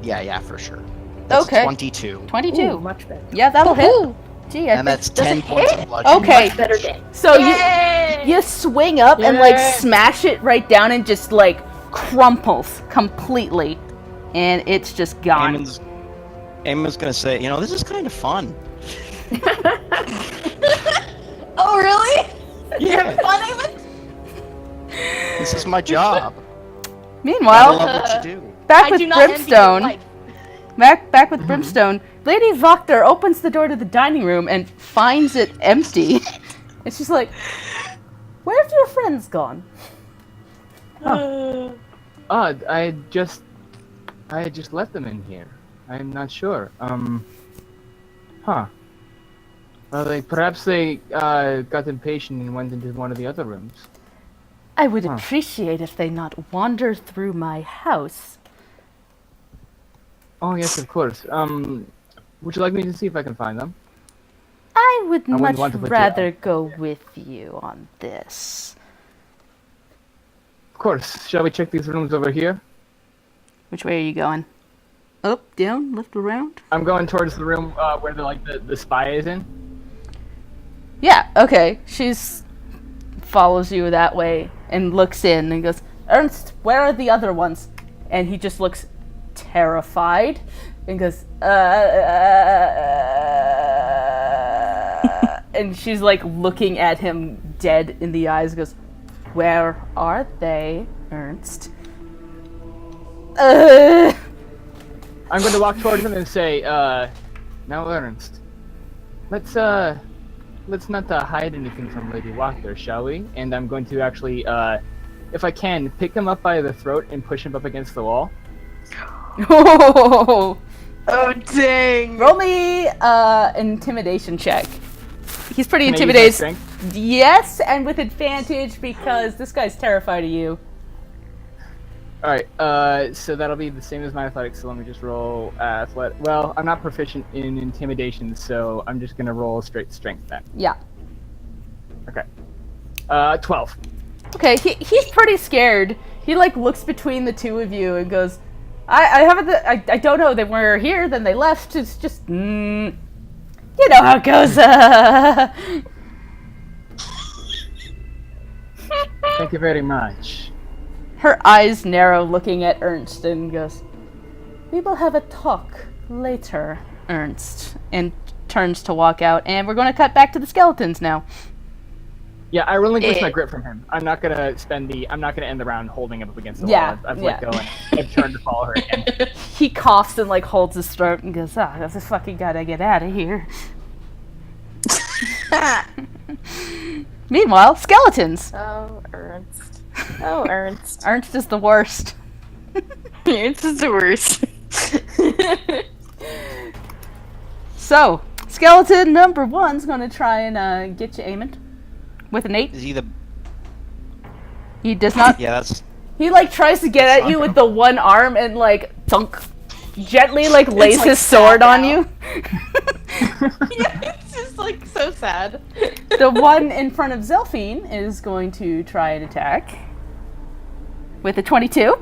Yeah, for sure. That's Okay. 22. 22. Ooh, much better. Yeah, that'll hit. Gee, I And think- that's 10 points of bludgeoning. Okay. Much better day. So you swing up and like Yeah. smash it right down and just like crumples completely, and it's just gone. Eamon's gonna say, this is kind of fun. Oh, really? Yeah, Fun, Eamon? this is my job. I Meanwhile, love what you do. back I with do not envy your Brimstone. life. Back with Brimstone. Lady Wachter opens the door to the dining room and finds it empty. And she's like, "Where've your friends gone?" I just left them in here. I'm not sure. Well, perhaps they got impatient and went into one of the other rooms. I would appreciate if they not wander through my house. Oh yes, of course. Would you like me to see if I can find them? I would wouldn't much want to put you rather out. go with you on this. Of course. Shall we check these rooms over here? Which way are you going? Up, down, left, around? I'm going towards the room where the spy is in. Yeah, okay. She's follows you that way and looks in and goes, "Ernst, where are the other ones?" And he just looks terrified and goes, and she's like looking at him dead in the eyes, goes, "Where are they, Ernst?" I'm going to walk towards him and say, now Ernst, let's not hide anything from Lady Wachter, shall we? And I'm going to actually, if I can, pick him up by the throat and push him up against the wall. Oh, dang. roll me intimidation check. He's pretty Can I use my intimidated. strength? Yes, and with advantage because this guy's terrified of you. Alright, so that'll be the same as my athletics, so let me just roll well, I'm not proficient in intimidation, so I'm just gonna roll straight strength then. Yeah. Okay. 12. Okay, he's pretty scared. He like looks between the two of you and goes, I haven't. I don't know. They were here, then they left. It's just, you know how it goes. Thank you very much. Her eyes narrow, looking at Ernst, and goes, "We will have a talk later, Ernst." And turns to walk out. And we're going to cut back to the skeletons now. Yeah, I relinquish my grip from him. I'm not gonna end the round holding him up against the Yeah, wall. I've let go and I've turned to follow her again. He coughs and like holds his throat and goes, this fucking gotta get out of here. Meanwhile, skeletons. Oh, Ernst. Oh, Ernst. Ernst is the worst. Ernst is the worst. So, skeleton number 1's gonna try and get you, Eamon. With an 8. Is he the? He does not. Yeah, that's. He like tries to get at you with the one arm and like thunk, gently like lays like his sword on sad you. Yeah, it's just like so sad. The one in front of Zelphine is going to try and attack with a 22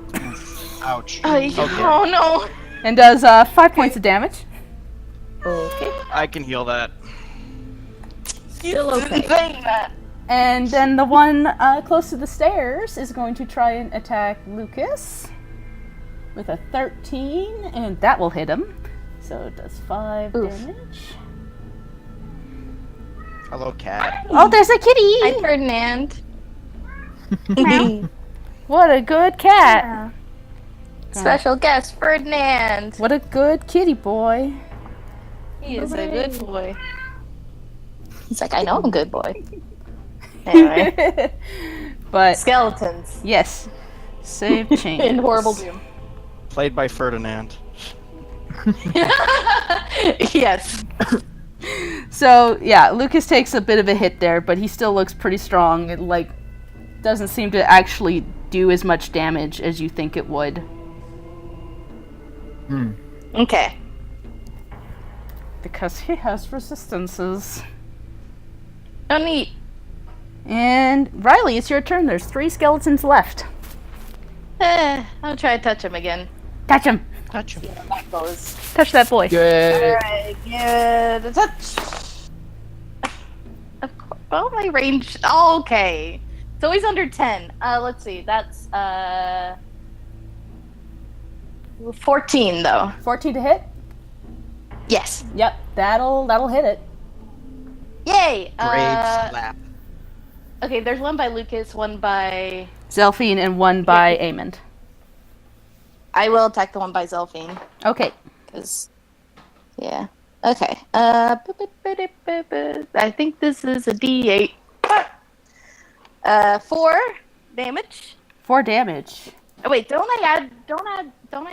Ouch. Oh no. and does 5 points of damage. Okay. I can heal that. Still okay. Saying that. And then the one close to the stairs is going to try and attack Lucas with a 13, and that will hit him. So it does 5 Oof. damage. Hello, cat. Oh, there's a Hi, kitty! Ferdinand. What a good cat! Special guest, Ferdinand. What a good kitty boy. He is a good boy. He's like, I know I'm a good boy. Anyway, But, skeletons yes. Save change. in horrible doom. Played by Ferdinand. Yes. So, yeah, Lucas takes a bit of a hit there, but he still looks pretty strong. It, like, doesn't seem to actually do as much damage as you think it would. Okay. Because he has resistances. Oh, neat. And, Riley, it's your turn. There's 3 skeletons left. I'll try to touch him again. Touch him! Touch him. That goes. Touch that boy. Good. Alright, give it a touch. Of course. Oh, my range. Oh, okay. So he's under 10. Let's see. That's 14 though. 14 to hit? Yes. Yep, that'll hit it. Yay. Brave slap. Okay, there's one by Lucas, one by. Zelphine and one by Amond. I will attack the one by Zelphine. Okay. Cause, yeah. Okay. I think this is a D8. 4 damage. 4 damage. Oh, wait, don't I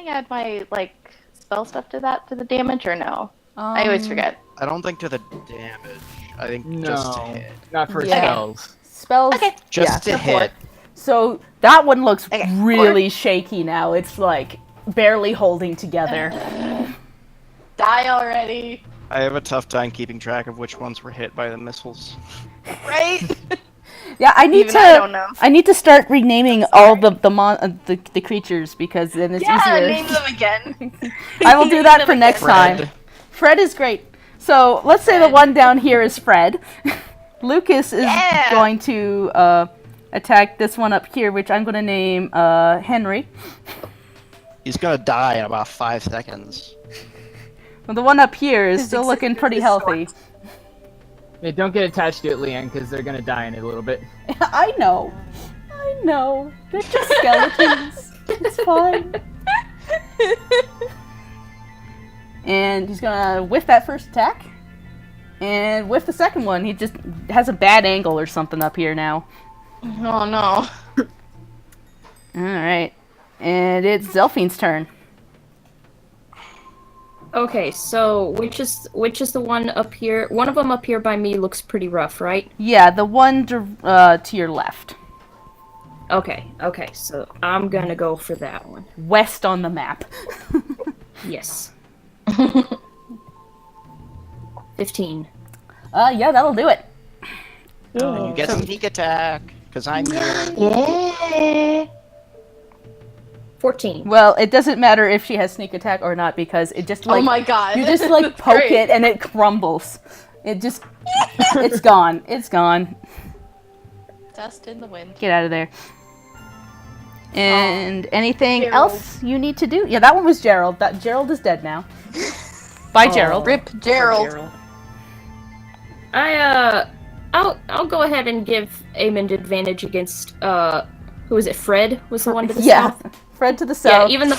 add my like spell stuff to the damage or no? I always forget. I don't think to the damage. I think No, just to hit. not for Yeah. spells. Spells. Okay. Just to hit. So that one looks Okay, really shaky now. It's like barely holding together. Die already. I have a tough time keeping track of which ones were hit by the missiles. Right? Yeah, I need Even I don't know. I need to start renaming all the creatures because then it's Yeah, easier. name them again. I will do that Name for them next again. time. Fred is great. So let's say the Fred. one down here is Fred. Lucas is Yeah. going to attack this one up here, which I'm going to name Henry. He's gonna die in about 5 seconds. Well, the one up here is His still looking pretty healthy. Yeah, don't get attached to it, Leanne, because they're gonna die in a little bit. I know. They're just skeletons. It's fine. And he's gonna whiff that first attack. And whiff the second one. He just has a bad angle or something up here now. Oh no. Alright. And it's Zelphine's turn. Okay, so which is the one up here? One of them up here by me looks pretty rough, right? Yeah, the one to your left. Okay, so I'm gonna go for that one. West on the map. Yes. 15. Yeah, that'll do it. And you get sneak attack, because I'm here. Yeah. 14. Well, it doesn't matter if she has sneak attack or not because it just like Oh my god. you just like That's poke great. it and it crumbles. It just it's gone. It's gone. Dust in the wind. Get out of there. And anything Gerald. else you need to do? Yeah, that one was Gerald. That Gerald is dead now. Bye, Gerald. Rip Gerald. I'll go ahead and give Amond advantage against who is it? Fred was the one to the Yeah, south. Fred to the Yeah, south. even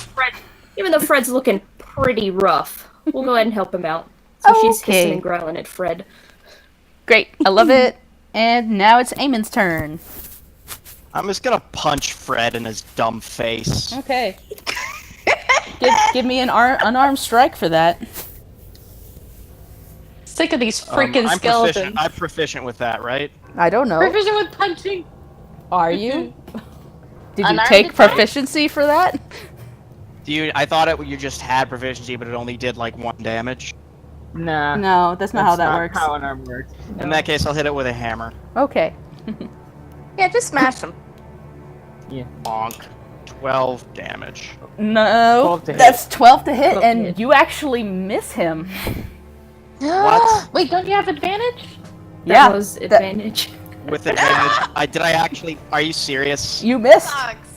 though Fred's looking pretty rough, we'll go ahead and help him out. So she's Okay. hissing and growling at Fred. Great, I love it. And now it's Eamon's turn. I'm just gonna punch Fred in his dumb face. Okay. give me an unarmed strike for that. Sick of these freaking skeletons. I'm proficient with that, right? I don't know. Proficient with punching. Are you? Did you Unarmed take attack? proficiency for that? I thought you just had proficiency, but it only did like 1 damage. Nah. No, that's not how that works. How an arm works. In that case, I'll hit it with a hammer. Okay. Yeah, just smash them. Bonk. 12 damage. No, 12 to hit. that's 12 to hit, 12 to and hit. you actually miss him. What? Wait, don't you have advantage? Yeah, That was advantage. With advantage. Did I actually? Are you serious? you missed. Sucks.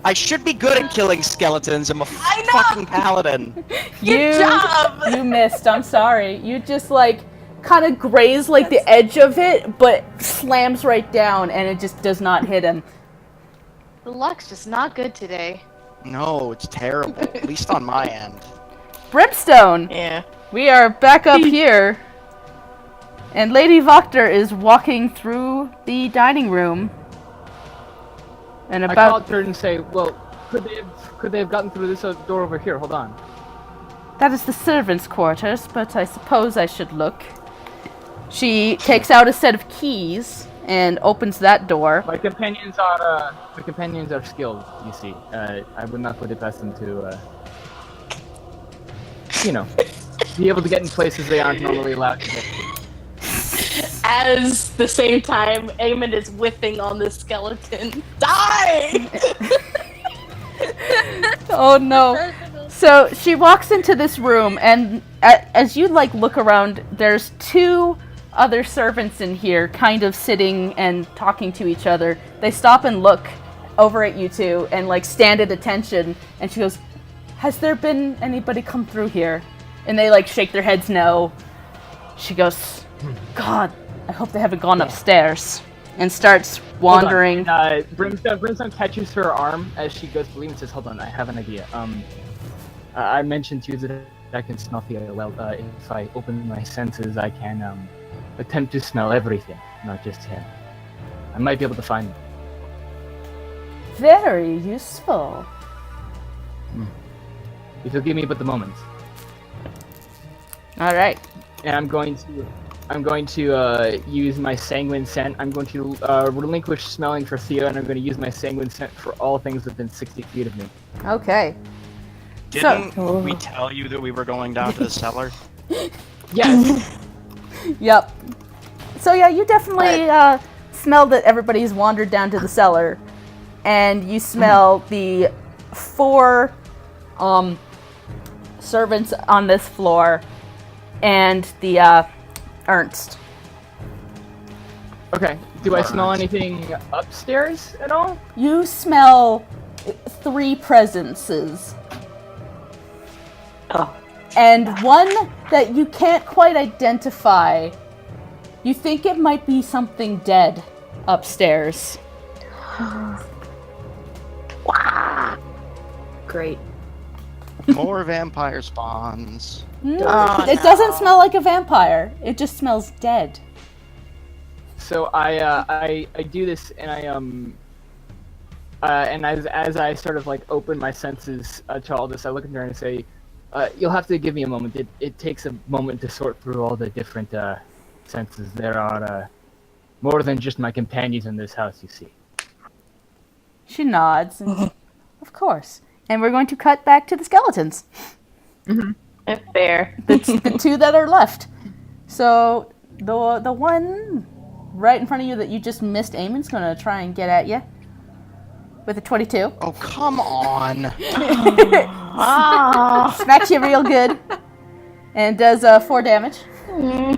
I should be good at killing skeletons. I'm a I know! fucking paladin. You Good job! you missed. I'm sorry. You just like kind of graze like the edge of it, but slams right down, and it just does not hit him. The luck's just not good today. No, it's terrible. At least on my end. Brimstone! Yeah. We are back up here, and Lady Wachter is walking through the dining room. And I call to her and say, well, could they have gotten through this door over here? Hold on. That is the servants' quarters, but I suppose I should look. She takes out a set of keys and opens that door. My companions are skilled, you see. I would not put it past them to, be able to get in places they aren't normally allowed to get to. As the same time, Eamon is whipping on the skeleton. Die! Oh no. So she walks into this room, and as you look around, there's two other servants in here kind of sitting and talking to each other. They stop and look over at you two and stand at attention, and she goes, has there been anybody come through here? And they shake their heads no. She goes, God, I hope they haven't gone upstairs, and starts wandering. Brimstone catches her arm as she goes to leave and says, hold on, I have an idea. I mentioned to you that I can smell Theo. Well, if I open my senses, I can attempt to smell everything, not just him. I might be able to find him. Very useful. If you'll give me but the moment. All right. And I'm going to use my sanguine scent. I'm going to relinquish smelling for Theo, and I'm going to use my sanguine scent for all things within 60 feet of me. Okay. Didn't we tell you that we were going down to the cellar? Yes. Yep. So yeah, you definitely smell that everybody's wandered down to the cellar, and you smell the 4 servants on this floor, and the Ernst. Okay. Do I smell anything upstairs at all? You smell 3 presences. Oh. And one that you can't quite identify. You think it might be something dead upstairs. Great. More vampire spawns. Oh, It doesn't smell like a vampire. It just smells dead. So I do this, and and as I sort of open my senses to all this, I look at her and say, you'll have to give me a moment. It takes a moment to sort through all the different senses. There are more than just my companions in this house, you see. She nods. And, of course. And we're going to cut back to the skeletons. Fair. The 2 that are left. So the one right in front of you that you just missed, Eamon's going to try and get at you with a 22. Oh, come on. Smacks you real good. And does 4 damage. And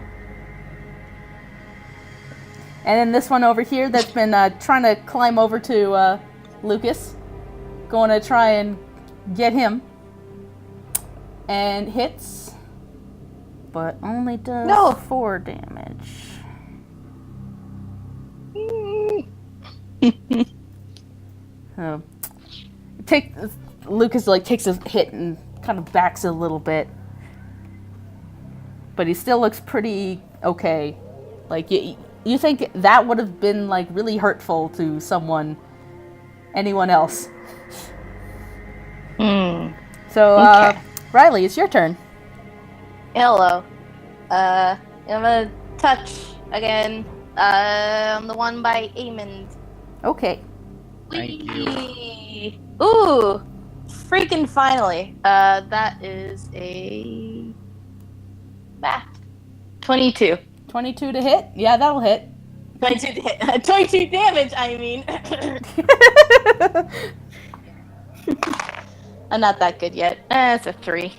then this one over here that's been trying to climb over to Lucas. Going to try and get him. And hits. But only does 4 damage. Lucas takes a hit and kind of backs a little bit, but he still looks pretty okay. You think that would have been really hurtful to anyone else. So Okay. Riley, it's your turn. Hello. I'm gonna touch again. On the one by Eamon. Okay. Thank you. Ooh, freaking finally. That is a math. 22. 22 to hit? Yeah, that'll hit. 22 to hit. 22 damage, I mean. I'm not that good yet. It's a 3.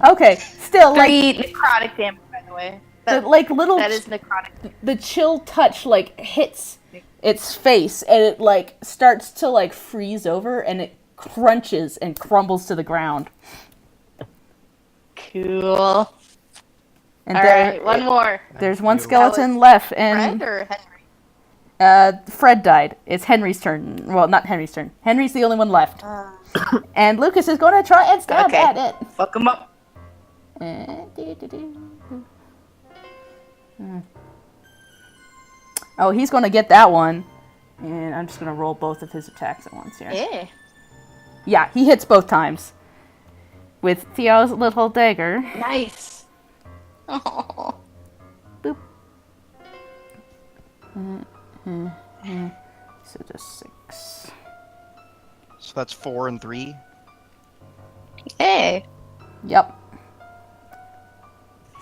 Okay, still 3 necrotic damage, by the way. little That is necrotic. the chill touch hits its face, and it starts to freeze over, and it crunches and crumbles to the ground. Cool. And All right, one more. there's one you. skeleton left, and Fred or Henry? Fred died. It's Henry's turn. Well, not Henry's turn. Henry's the only one left. And Lucas is going to try and stab Okay. at it. Fuck him up. Oh, he's going to get that one. And I'm just going to roll both of his attacks at once here. Yeah. Yeah, he hits both times. With Theo's little dagger. Nice. Oh. Boop. So just 6. So that's 4 and 3. Hey. Yep.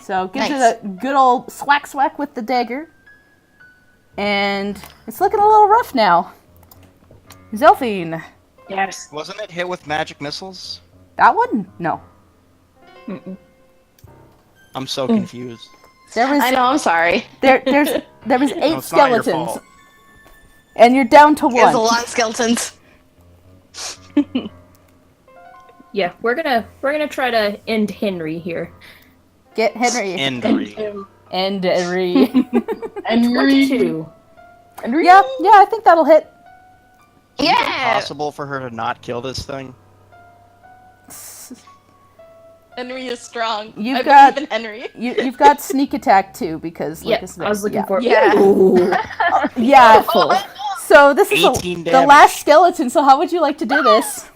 So gives Nice. it a good old swack with the dagger. And it's looking a little rough now. Zelphine. Yes. Wasn't it hit with magic missiles? That one? No. I'm so confused. There was I know. I'm sorry. there was 8 No, it's not your skeletons. fault. And you're down to There's a 1. lot of skeletons. Yeah, we're gonna try to end Henry here. Get Henry. Henry. Henry. 22. Yeah, I think that'll hit. Yeah. Possible for her to not kill this thing? Henry is strong. You've I got- believe in Henry. You've got sneak attack too, because Yeah, Lucas I was looking yeah. for. Yeah. Ooh. Yeah. So this is 18 the damage. last skeleton. So how would you like to do this?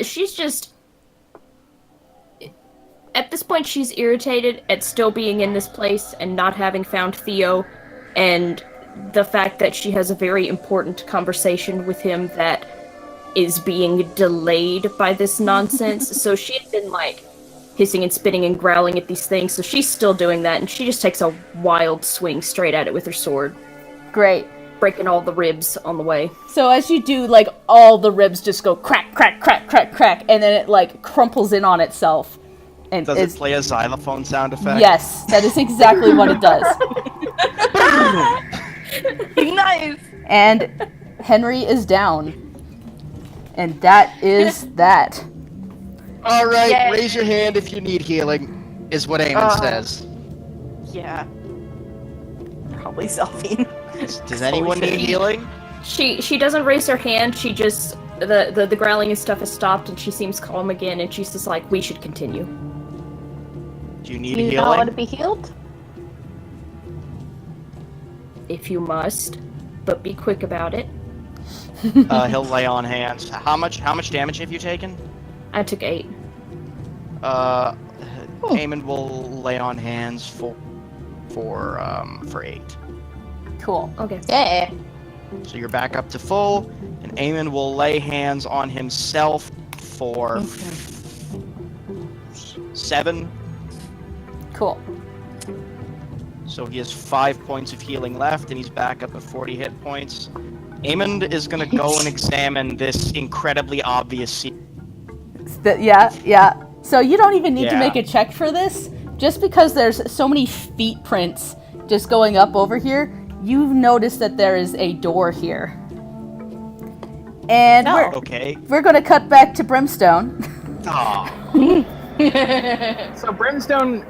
She's just. At this point, she's irritated at still being in this place and not having found Theo, and the fact that she has a very important conversation with him that is being delayed by this nonsense. So she had been, like, hissing and spitting and growling at these things, so she's still doing that, and she just takes a wild swing straight at it with her sword, Great. breaking all the ribs on the way. So as you do, like, all the ribs just go crack, crack, crack, crack, crack, and then it, like, crumples in on itself. And Does it play a xylophone sound effect? Yes, that is exactly what it does. Nice. And Henry is down. And that is that. Alright, Yay. raise your hand if you need healing, is what Eamon says. Yeah. Probably Zelphine. Does anyone need healing? She doesn't raise her hand, she just the growling and stuff has stopped and she seems calm again and she's just like, we should continue. Do you need You not want to healing? be healed? If you must, but be quick about it. He'll lay on hands. How much damage have you taken? I took 8. Eamon will lay on hands for 8. Cool. Okay. Yeah. So you're back up to full, and Eamon will lay hands on himself for 7. Cool. So he has 5 points of healing left, and he's back up at 40 hit points. Eamon is gonna go and examine this incredibly obvious scene. Yeah. So you don't even need to Yeah. make a check for this. Just because there's so many feet prints just going up over here, you've noticed that there is a door here. And Okay. we're going to cut back to Brimstone. Aw. So Brimstone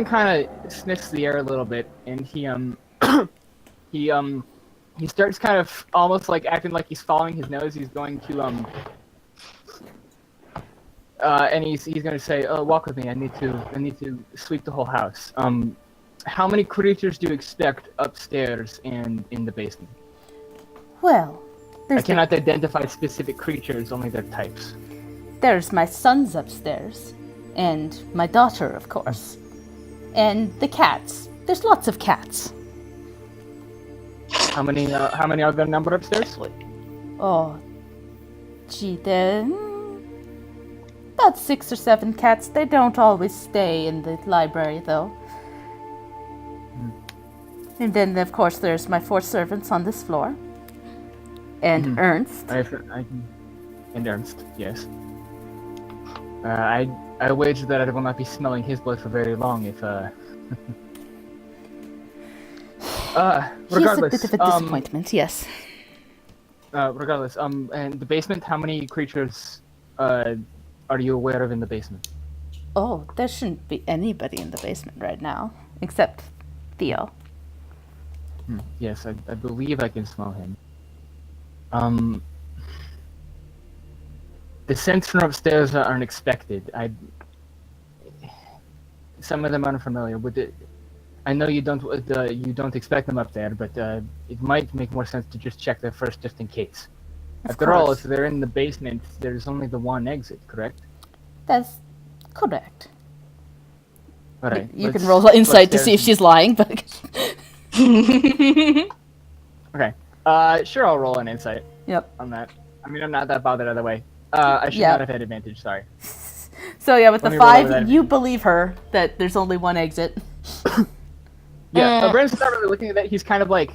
kind of sniffs the air a little bit, and he starts kind of almost like acting like he's following his nose. He's going to and he's going to say, "Oh, walk with me. I need to sweep the whole house." How many creatures do you expect upstairs and in the basement? Well, I cannot identify specific creatures, only their types. there's my sons upstairs. And my daughter, of course. And the cats. There's lots of cats. How many are there number upstairs? Oh, gee, there... about 6 or 7 cats. They don't always stay in the library, though. And then, of course, there's my 4 servants on this floor. And Ernst. And Ernst, yes. I wager that I will not be smelling his blood for very long if, regardless, He's a bit of a disappointment, yes. regardless, and the basement, how many creatures, are you aware of in the basement? Oh, there shouldn't be anybody in the basement right now, except Theo. Yes, I believe I can smell him. The scents from upstairs are unexpected. Some of them are unfamiliar with it. I know you don't expect them up there, but it might make more sense to just check there first, just in case. After all, if they're in the basement, there's only the one exit, correct? That's correct. All right. You can roll insight to see if she's lying, but... Okay. Sure, I'll roll an insight. Yep. On that. I mean, I'm not that bothered either way. I should not have had advantage, sorry. So yeah, with Let the me roll 5, that. you believe her that there's only one exit. Yeah, Brimstone's not really looking at that. He's kind of like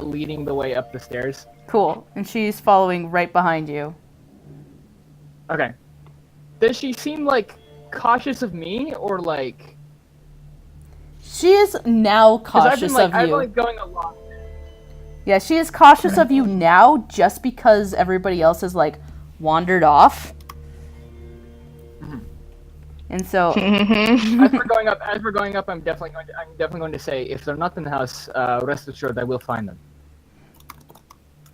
leading the way up the stairs. Cool. And she's following right behind you. Okay. Does she seem like cautious of me, or like? She is now 'Cause cautious of I've you. been like going along. Yeah, she is cautious of you now just because everybody else has like wandered off. And so As we're going up, I'm definitely going to say, if they're not in the house, rest assured I will find them.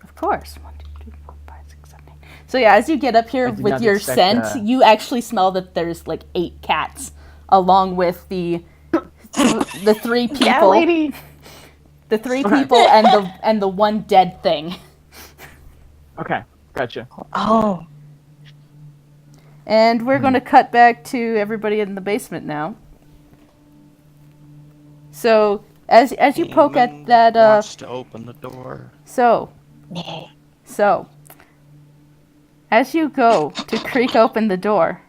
of course. 1, 2, 3, 4, 5, 6, 7, 8. So yeah, as you get up here I did with not your expect, scent, you actually smell that there's like 8 cats along with the 3 people. Yeah, lady. The 3 people and the 1 dead thing. Okay, gotcha. Oh. And we're going to cut back to everybody in the basement now. So, as you poke at that wants to open the door. So, as you go to creak open the door,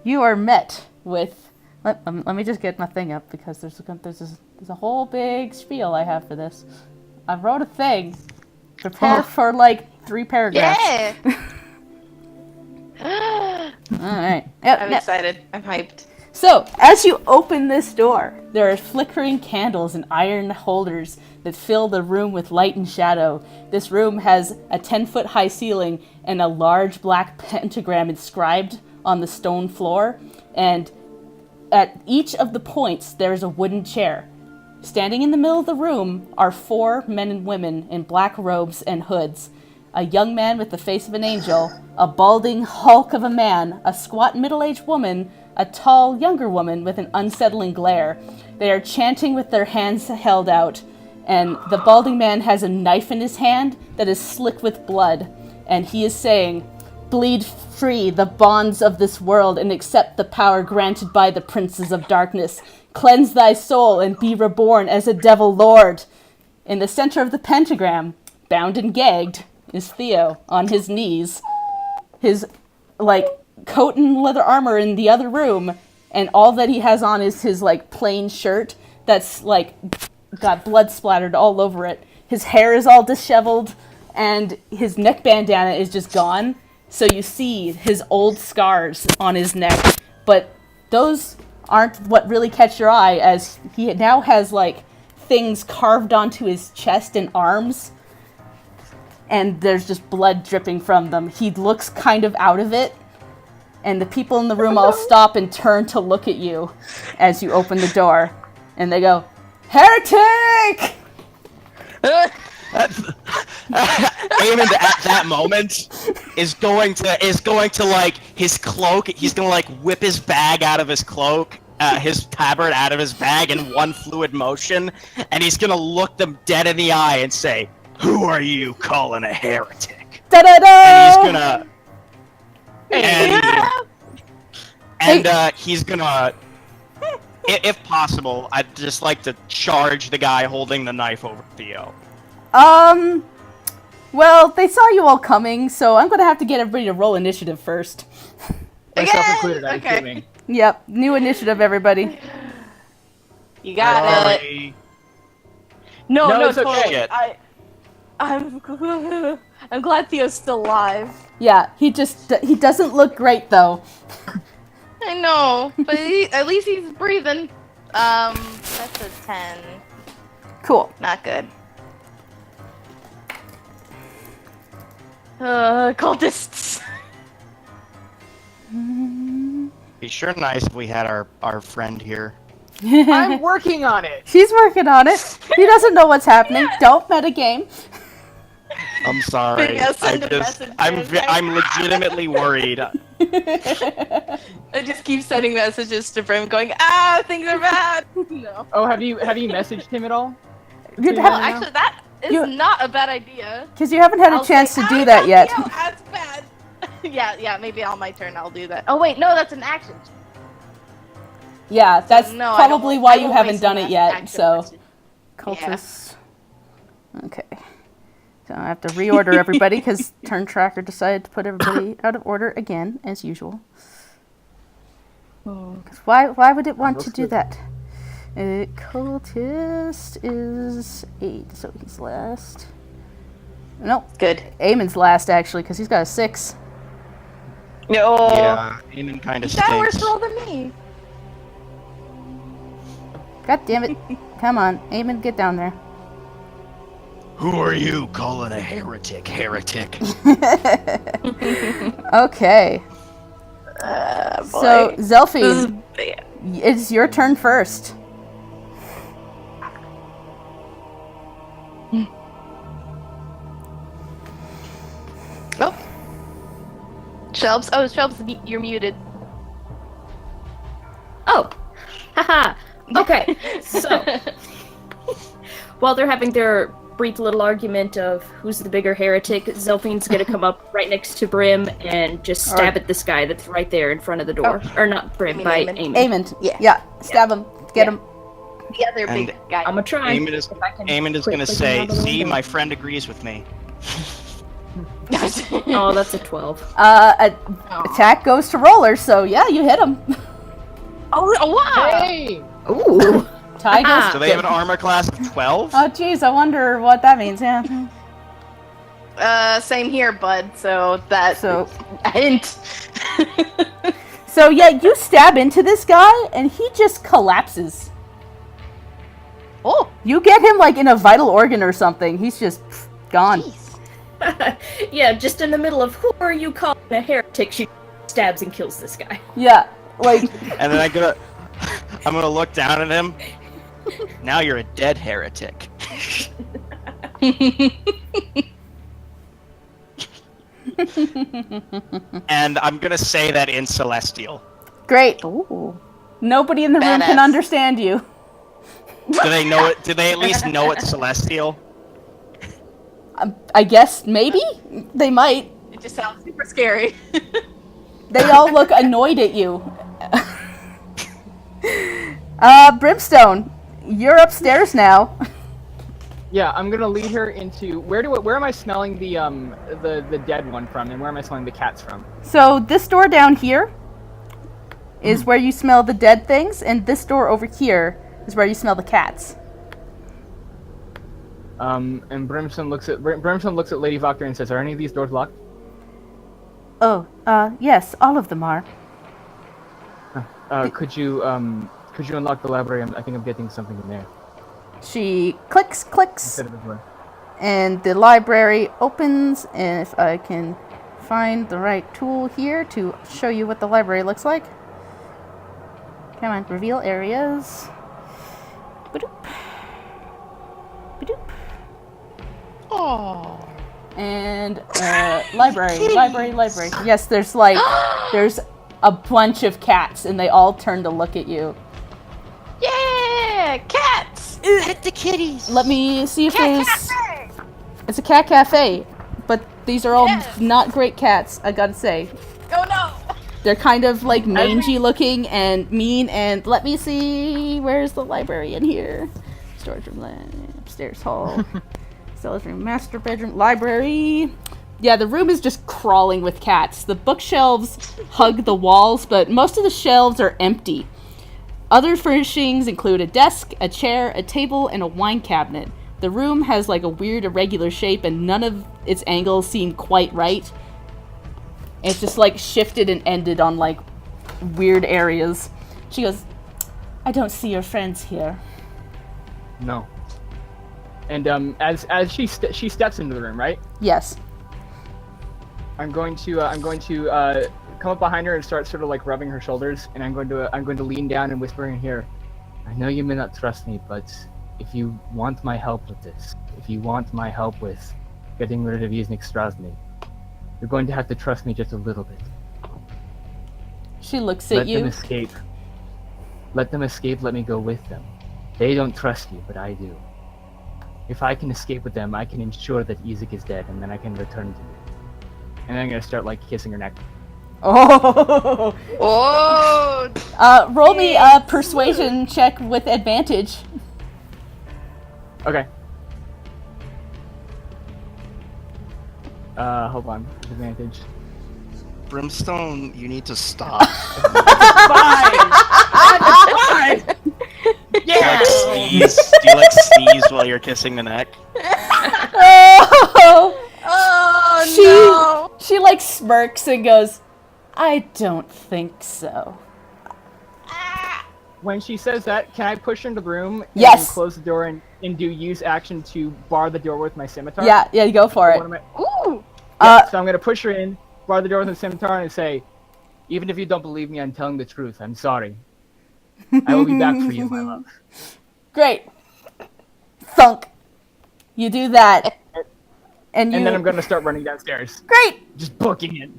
you are met with... Let me just get my thing up, because there's a whole big spiel I have for this. I wrote a thing. Prepare for, like, 3 paragraphs. Yeah. Alright. I'm excited. I'm hyped. So, as you open this door, there are flickering candles and iron holders that fill the room with light and shadow. This room has a 10-foot high ceiling and a large black pentagram inscribed on the stone floor. And at each of the points, there is a wooden chair. Standing in the middle of the room are 4 men and women in black robes and hoods. A young man with the face of an angel, a balding hulk of a man, a squat middle-aged woman, a tall younger woman with an unsettling glare. They are chanting with their hands held out, and the balding man has a knife in his hand that is slick with blood, and he is saying, "Bleed free the bonds of this world and accept the power granted by the princes of darkness. Cleanse thy soul and be reborn as a devil lord." In the center of the pentagram, bound and gagged, is Theo on his knees, his like coat and leather armor in the other room, and all that he has on is his like plain shirt that's like got blood splattered all over it. His hair is all disheveled, and his neck bandana is just gone. So you see his old scars on his neck, but those aren't what really catch your eye, as he now has like things carved onto his chest and arms, and there's just blood dripping from them. He looks kind of out of it, and the people in the room all stop and turn to look at you as you open the door, and they go, "Heretic!" Eamon at that moment is going to like his cloak. He's gonna like whip his bag out of his cloak, his tabard out of his bag in one fluid motion, and he's gonna look them dead in the eye and say, "Who are you calling a heretic?" Da-da-da! And he's gonna, if possible, I'd just like to charge the guy holding the knife over Theo. Well, they saw you all coming, so I'm gonna have to get everybody to roll initiative first. Myself included, I'm Okay. assuming. Yep, new initiative, everybody. You got it. Sorry. No, it's okay. totally. Shit. I'm glad Theo's still alive. Yeah, he doesn't look great, though. I know, but at least he's breathing. That's a 10. Cool. Not good. Cultists. Be sure nice if we had our friend here. I'm working on it. She's working on it. He doesn't know what's happening. Don't metagame. I'm sorry. Yeah, send a message, I'm legitimately worried. I just keep sending messages to Brim going, things are bad. No. Oh, have you messaged him at all? You'd Well, have, actually, that is not a bad idea. because you haven't had a I'll chance say, to do that yet. That's bad. yeah, maybe on my turn I'll do that. Oh wait, no, that's an action. Yeah, that's No, probably I why won't you haven't waste done an it yet. action So, message. cultists. Okay. So I have to reorder everybody because Turn Tracker decided to put everybody out of order again, as usual. 'Cause why would it want to do that? Cultist is 8, so he's last. No, Good. Eamon's last actually because he's got a 6. No. Yeah, Eamon kind of He's got a worse stinks. roll than me. God damn it! Come on, Eamon, get down there. Who are you calling a heretic? Heretic. Okay, so This Zelphine, is bad. it's your turn first. Oh. Shelves. Oh, Shelves, you're muted. Oh, haha. Okay, so while they're having their brief little argument of who's the bigger heretic, Zelphine's gonna come up right next to Brim and just stab at this guy that's right there in front of the door. Or not Brim, mean by Eamon. Eamon. Eamon, Yeah. stab him, get him. The other And big guy. I'm gonna try. Eamon is, if I can Eamon is quit gonna clicking say, out the "See, window." my friend agrees with me." Oh, that's a 12. Attack goes to roller, so yeah, you hit him. Oh, wow. Hey! Ooh. Ty goes. So they have an armor class of 12. Oh, jeez, I wonder what that means. Yeah. Same here, bud. So that So, hint. so yeah, you stab into this guy, and he just collapses. Oh, You get him like in a vital organ or something. He's just gone. jeez. Yeah, just in the middle of who are you calling a heretic, she stabs and kills this guy. Yeah, like And then I'm gonna look down at him. Now you're a dead heretic. And I'm gonna say that in Celestial. great. Ooh. Nobody in the room can Badass. understand you. Do they know it? Do they at least know it's Celestial? I guess maybe they might. It just sounds super scary. They all look annoyed at you. Brimstone, you're upstairs now. Yeah, I'm gonna lead her into where am I smelling the dead one from, and where am I smelling the cats from? So this door down here is where you smell the dead things, and this door over here is where you smell the cats. And Brimstone looks at Lady Wachter and says, "Are any of these doors locked?" Oh, yes, all of them are. Could you unlock the library? I think I'm getting something in there She clicks, instead of the door. and the library opens, and if I can find the right tool here to show you what the library looks like. Come on, reveal areas. Ba-doop. Ba-doop. Oh. And library. Yes, there's a bunch of cats, and they all turn to look at you. Yeah, cats. Pet the kitties. Let me see if Cat there's. cafe. It's a cat cafe, but these are all Yes. not great cats. I gotta say, Oh no. they're kind of like mangy looking and mean. And let me see, where's the library in here? Storage room, upstairs hall, cellar room, master bedroom, library. Yeah, the room is just crawling with cats. The bookshelves hug the walls, but most of the shelves are empty. Other furnishings include a desk, a chair, a table, and a wine cabinet. The room has like a weird irregular shape, and none of its angles seem quite right. It's just like shifted and ended on like weird areas. She goes, "I don't see your friends here." No. And as she steps into the room, right? Yes. I'm going to come up behind her and start sort of like rubbing her shoulders, and I'm going to lean down and whisper in here. I know you may not trust me, but if you want my help with this, if you want my help with getting rid of Yuznik Strasny, you're going to have to trust me just a little bit. She looks Let at you. them escape. Let them escape, let me go with them. They don't trust you, but I do. If I can escape with them, I can ensure that Yuznik is dead, and then I can return to you. And then I'm gonna start, like, kissing her neck. Oh! Oh, Roll me a persuasion check with advantage. Okay. Hold on. Advantage. Brimstone, you need to stop. Fine! Yeah. Do you like sneeze while you're kissing the neck? Oh! oh She like smirks and goes, I don't think so. When she says that, can I push her into the room and Yes. close the door and do use action to bar the door with my scimitar? Yeah, go for it. One of my- no! Ooh! So I'm gonna push her in, bar the door with my scimitar, and say, even if you don't believe me, I'm telling the truth. I'm sorry. I will be back for you, my love. Great. Thunk. You do that. And then I'm gonna start running downstairs. Great! Just booking it.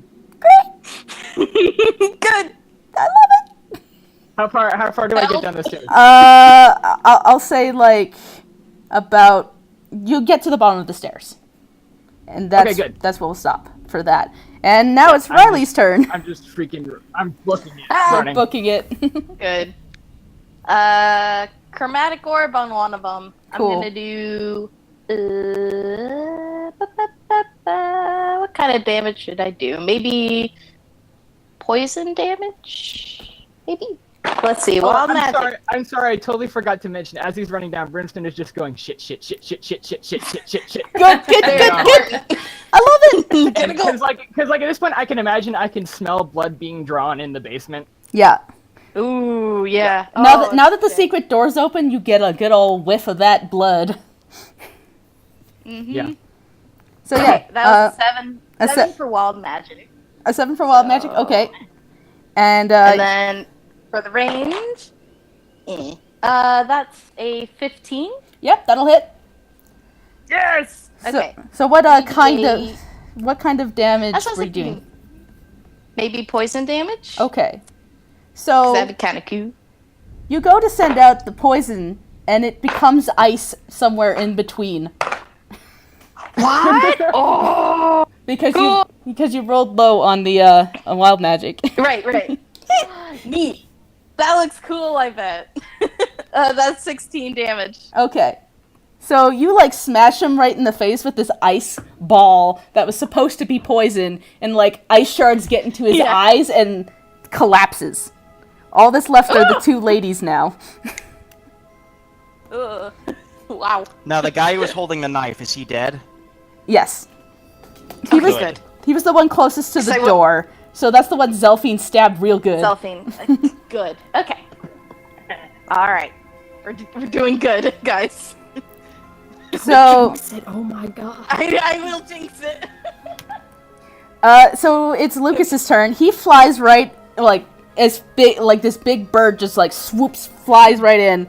Good! I love it! How far do I get down the stairs? I'll say like about you get to the bottom of the stairs. And that's Okay, good. that's where we'll stop for that. And now it's Riley's turn. I'm just freaking. I'm booking it. Ah. Running. Booking it. Good. Chromatic orb on one of them. Cool. I'm gonna do. What kind of damage should I do? Maybe poison damage? Maybe? Let's see. Wild magic. I'm sorry. I totally forgot to mention. As he's running down, Brimstone is just going shit. Good. I love it. Because like at this point, I can imagine I can smell blood being drawn in the basement. Yeah. Ooh, yeah. Now that the secret door's open, you get a good old whiff of that blood. Mm-hmm. Yeah. So yeah, That was a 7. a 7 se- for wild magic. a 7 for wild magic. Okay. And And then for the range, that's a 15. yep, that'll hit. Yes. So, Okay. so what kind Maybe- of damage That sounds were you like doing? maybe poison damage. Okay. So That'd be kind of cool. you go to send out the poison, and it becomes ice somewhere in between What? Oh. because Cool. you rolled low on the on wild magic. Right. Neat. That looks cool. I bet. That's 16 damage. Okay. So you like smash him right in the face with this ice ball that was supposed to be poison, and like ice shards get into his Yeah. eyes and collapses. All that's left are the two ladies now. Ugh. Wow. Now, the guy who was holding the knife, is he dead? Yes. He was Good. he was the one closest to the So what- door, so that's the one Zelphine stabbed real good. Selfing. Good. Okay. All right. We're doing good, guys. So Oh my god. I will jinx it. so it's Lucas's turn. He flies right like as big like this big bird just like swoops flies right in,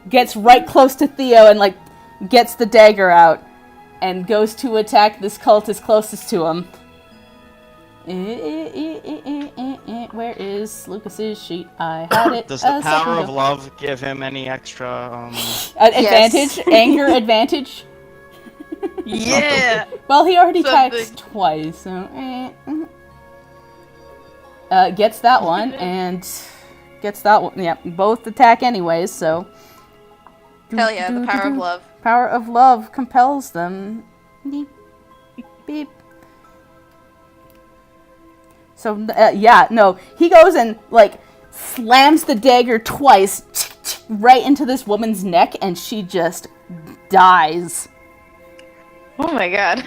gets right close to Theo and like gets the dagger out and goes to attack this cultist closest to him. Where is Lucas's sheet? I had it. Does the a second power of ago. love give him any extra, Advantage? Anger advantage? Yeah. Well, he already Something. attacks twice, so gets that one and gets that one. Yeah, both attack anyways. So Hell yeah, the power of love. Power of love compels them. Beep, beep. So he goes and like slams the dagger twice right into this woman's neck, and she just dies. Oh my god.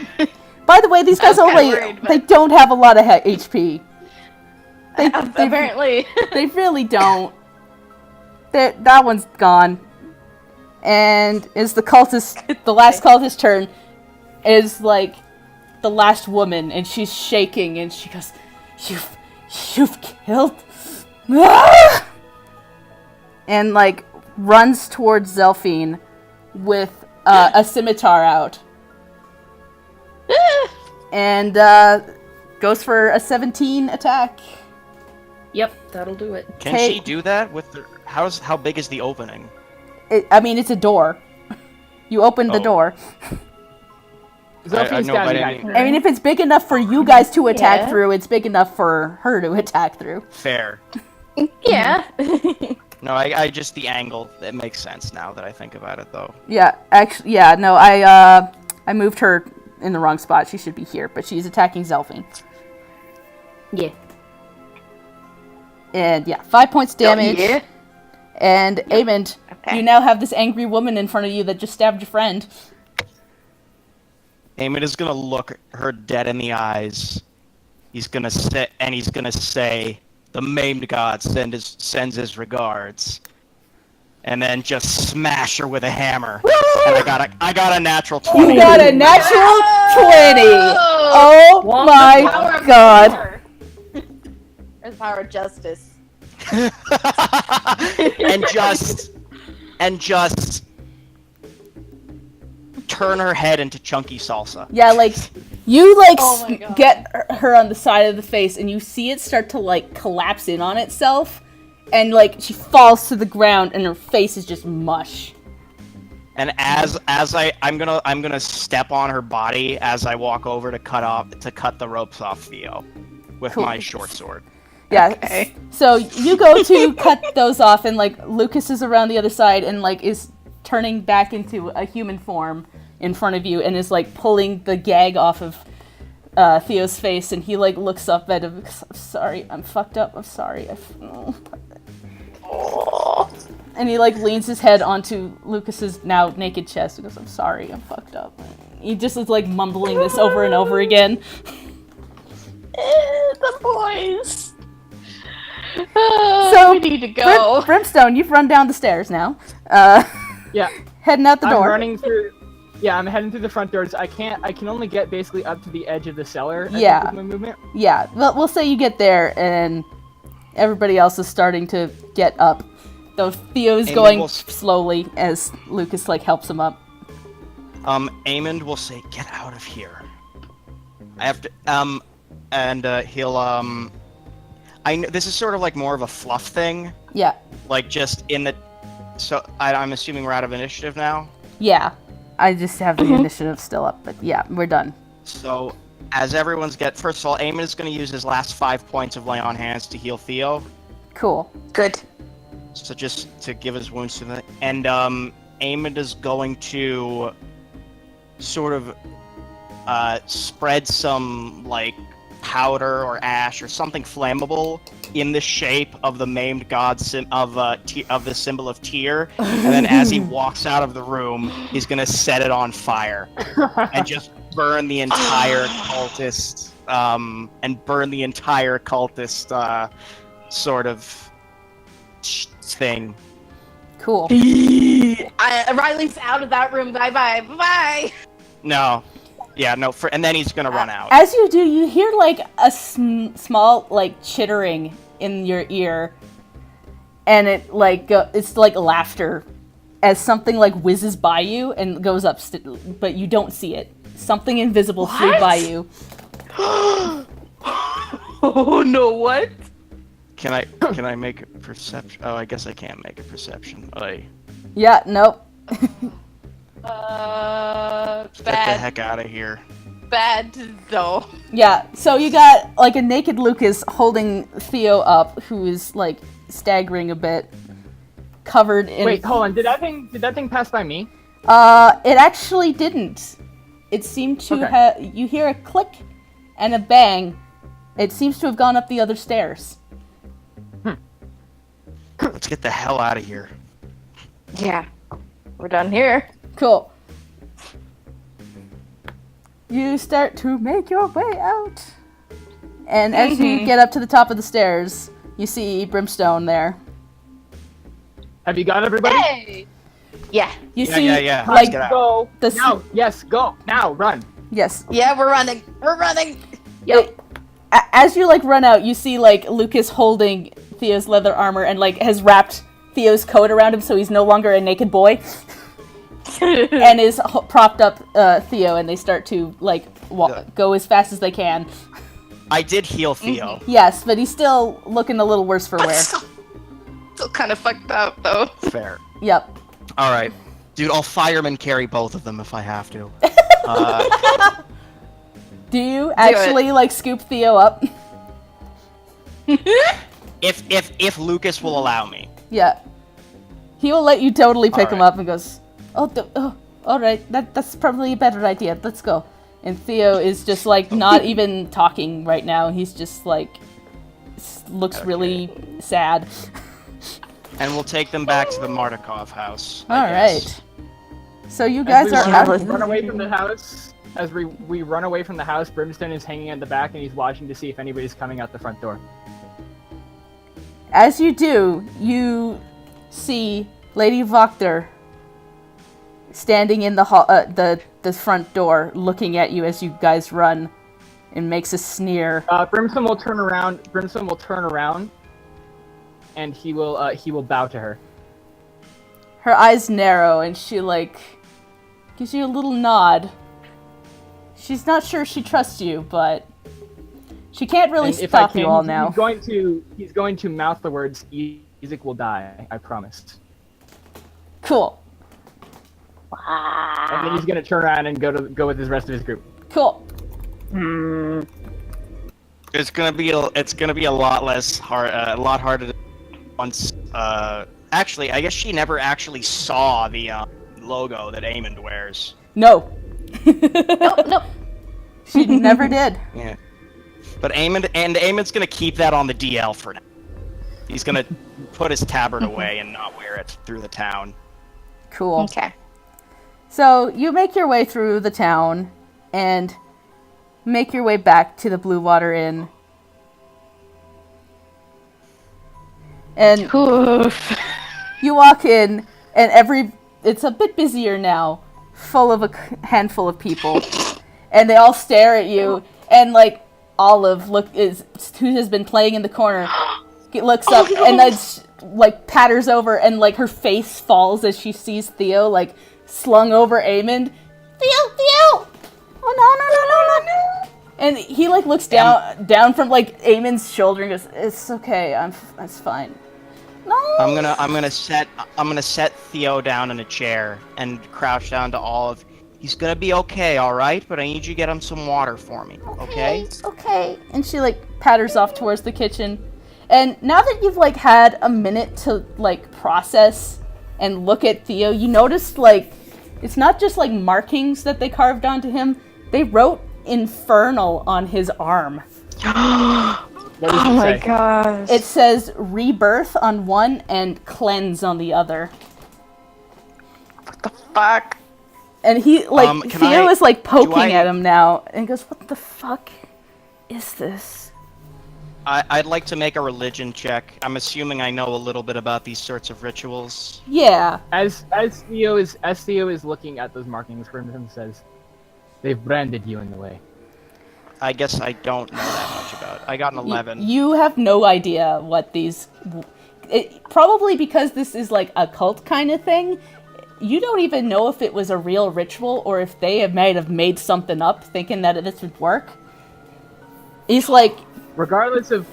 By the way, these guys I was kinda only worried, but- they don't have a lot of HP. They Apparently. they really don't. That one's gone. And is the last cultist turn is like the last woman, and she's shaking, and she goes, You've killed... Ah! And, like, runs towards Zelphine with a scimitar out. And goes for a 17 attack. Yep, that'll do it. Can she do that with the... How big is the opening? It's a door. You opened the door. Zelphine's know, but standing I mean, if it's big enough for you guys to attack Yeah. through, it's big enough for her to attack through. Fair. Yeah. No, I just the angle. It makes sense now that I think about it, though. Yeah, actually, yeah, no, I moved her in the wrong spot. She should be here, but she's attacking Zelphine. Yeah. And yeah, 5 points damage. Yeah. And Amond, Okay. you now have this angry woman in front of you that just stabbed your friend. Eamon is gonna look her dead in the eyes. He's gonna say, "The maimed god sends his regards," and then just smash her with a hammer. And I got a natural 20. You got a natural 20! Oh Power my of god. power. There's power of justice. and just turn her head into chunky salsa. Yeah, like, you, like, Oh my God. get her on the side of the face, and you see it start to, like, collapse in on itself, and, like, she falls to the ground, and her face is just mush. And as I'm gonna step on her body as I walk over to cut the ropes off Theo with Cool. my short sword. Yeah, Okay. so you go to cut those off, and, like, Lucas is around the other side, and, like, is turning back into a human form in front of you, and is, like, pulling the gag off of Theo's face, and he, like, looks up at him. I'm sorry, I'm fucked up, I'm sorry. And he, like, leans his head onto Lucas's now naked chest and goes, I'm sorry, I'm fucked up. He just is, like, mumbling this over and over again. The boys. So, We need to go. Brimstone, you've run down the stairs now. Yeah, Heading out the I'm door. running through. Yeah, I'm heading through the front doors. I can only get basically up to the edge of the cellar. I think, Yeah. with my movement. Yeah, well, we'll say you get there, and everybody else is starting to get up. Though Theo's Aemond going will slowly as Lucas, like, helps him up. Aemond will say, "Get out of here." I have to. And he'll. I know this is sort of like more of a fluff thing, Yeah, like just in the. So I'm assuming we're out of initiative now. yeah. I just have the initiative still up, but yeah, we're done. So as everyone's first of all, Aemond is going to use his last 5 points of lay on hands to heal Theo. Cool. Good. So just to give his wounds to the and Aemond is going to sort of spread some like powder or ash or something flammable in the shape of the maimed god of the symbol of Tyr, and then as he walks out of the room, he's gonna set it on fire and just burn the entire cultist sort of thing. Cool. Riley's out of that room. Bye bye. Bye. No. Yeah, no, and then he's gonna run out. As you do, you hear, like, a small, like, chittering in your ear, and it, like, it's like laughter as something, like, whizzes by you and goes up, but you don't see it. Something invisible flew by you. Oh no! What? Can I make a perception? Oh, I guess I can't make a perception. Yeah, nope. Get the Bad. heck out of here. Bad though. Yeah, so you got, like, a naked Lucas holding Theo up, who is, like, staggering a bit, covered in... Wait, hold on. Did that thing pass by me? It actually didn't. It seemed to Okay. have... You hear a click and a bang. It seems to have gone up the other stairs. Let's get the hell out of here. Yeah. We're done here. Cool. You start to make your way out. And as you get up to the top of the stairs, you see Brimstone there. Have you got everybody? Hey. Yeah. You Yeah, see, yeah. Let's like, get out. Go the now. Yes, go now. Run. Yes. Yeah, we're running. We're running. Yep. As you like run out, you see like Lucas holding Theo's leather armor and like has wrapped Theo's coat around him so he's no longer a naked boy. And is propped up Theo, and they start to like go as fast as they can. I did heal Theo. Yes, but he's still looking a little worse for wear. Still kind of fucked up though. Fair. Yep. All right, dude. I'll fireman carry both of them if I have to. Do you actually like scoop Theo up? If Lucas will allow me. Yeah. He will let you totally pick him Alright. up and goes, oh, alright, that's probably a better idea, let's go. And Theo is just like not even talking right now, he's just like, looks really sad. And we'll take them back to the Martikov house. Alright. So you guys are As we out. run away from the house, as we run away from the house, Brimstone is hanging at the back and he's watching to see if anybody's coming out the front door. As you do, you see Lady Wachter standing in the the front door, looking at you as you guys run, and makes a sneer. Brimstone will turn around. Brimstone will turn around, and he will bow to her. Her eyes narrow, and she like gives you a little nod. She's not sure she trusts you, but she can't really And if I stop you all now. He's going to mouth the words, "Isaac will die. I promised." Cool. And then he's gonna turn around and go with the rest of his group. Cool. It's gonna be a lot less hard, a lot harder to once. Actually, I guess she never actually saw the logo that Eamon wears. No. No. She never did. Yeah. But Eamon's gonna keep that on the DL for now. He's gonna put his tabard away and not wear it through the town. Cool. Okay. So you make your way through the town and make your way back to the Blue Water Inn. And you walk in, and it's a bit busier now, full of a handful of people, and they all stare at you. And like Olive, who has been playing in the corner, looks up and then like patters over, and like her face falls as she sees Theo like slung over Eamon. Theo! Oh no! And he like looks down from like Eamon's shoulder and goes, "It's okay, it's fine." No. I'm gonna set Theo down in a chair and crouch down to Olive. He's gonna be okay, all right. But I need you to get him some water for me, okay? Okay. And she like patters off towards the kitchen. And now that you've like had a minute to like process and look at Theo, you notice like it's not just like markings that they carved onto him. They wrote Infernal on his arm. What does Oh it my say? gosh. It says Rebirth on one and Cleanse on the other. What the fuck? And he like can Theo I- is like poking I- at him now and goes, "What the fuck is this?" I'd like to make a religion check. I'm assuming I know a little bit about these sorts of rituals. Yeah. As Theo is looking at those markings, Brimstone says, "They've branded you in the way." I guess I don't know that much about it. I got an 11. You have no idea what these... probably because this is like a cult kind of thing, you don't even know if it was a real ritual or if they might have made something up thinking that this would work. He's like... Regardless of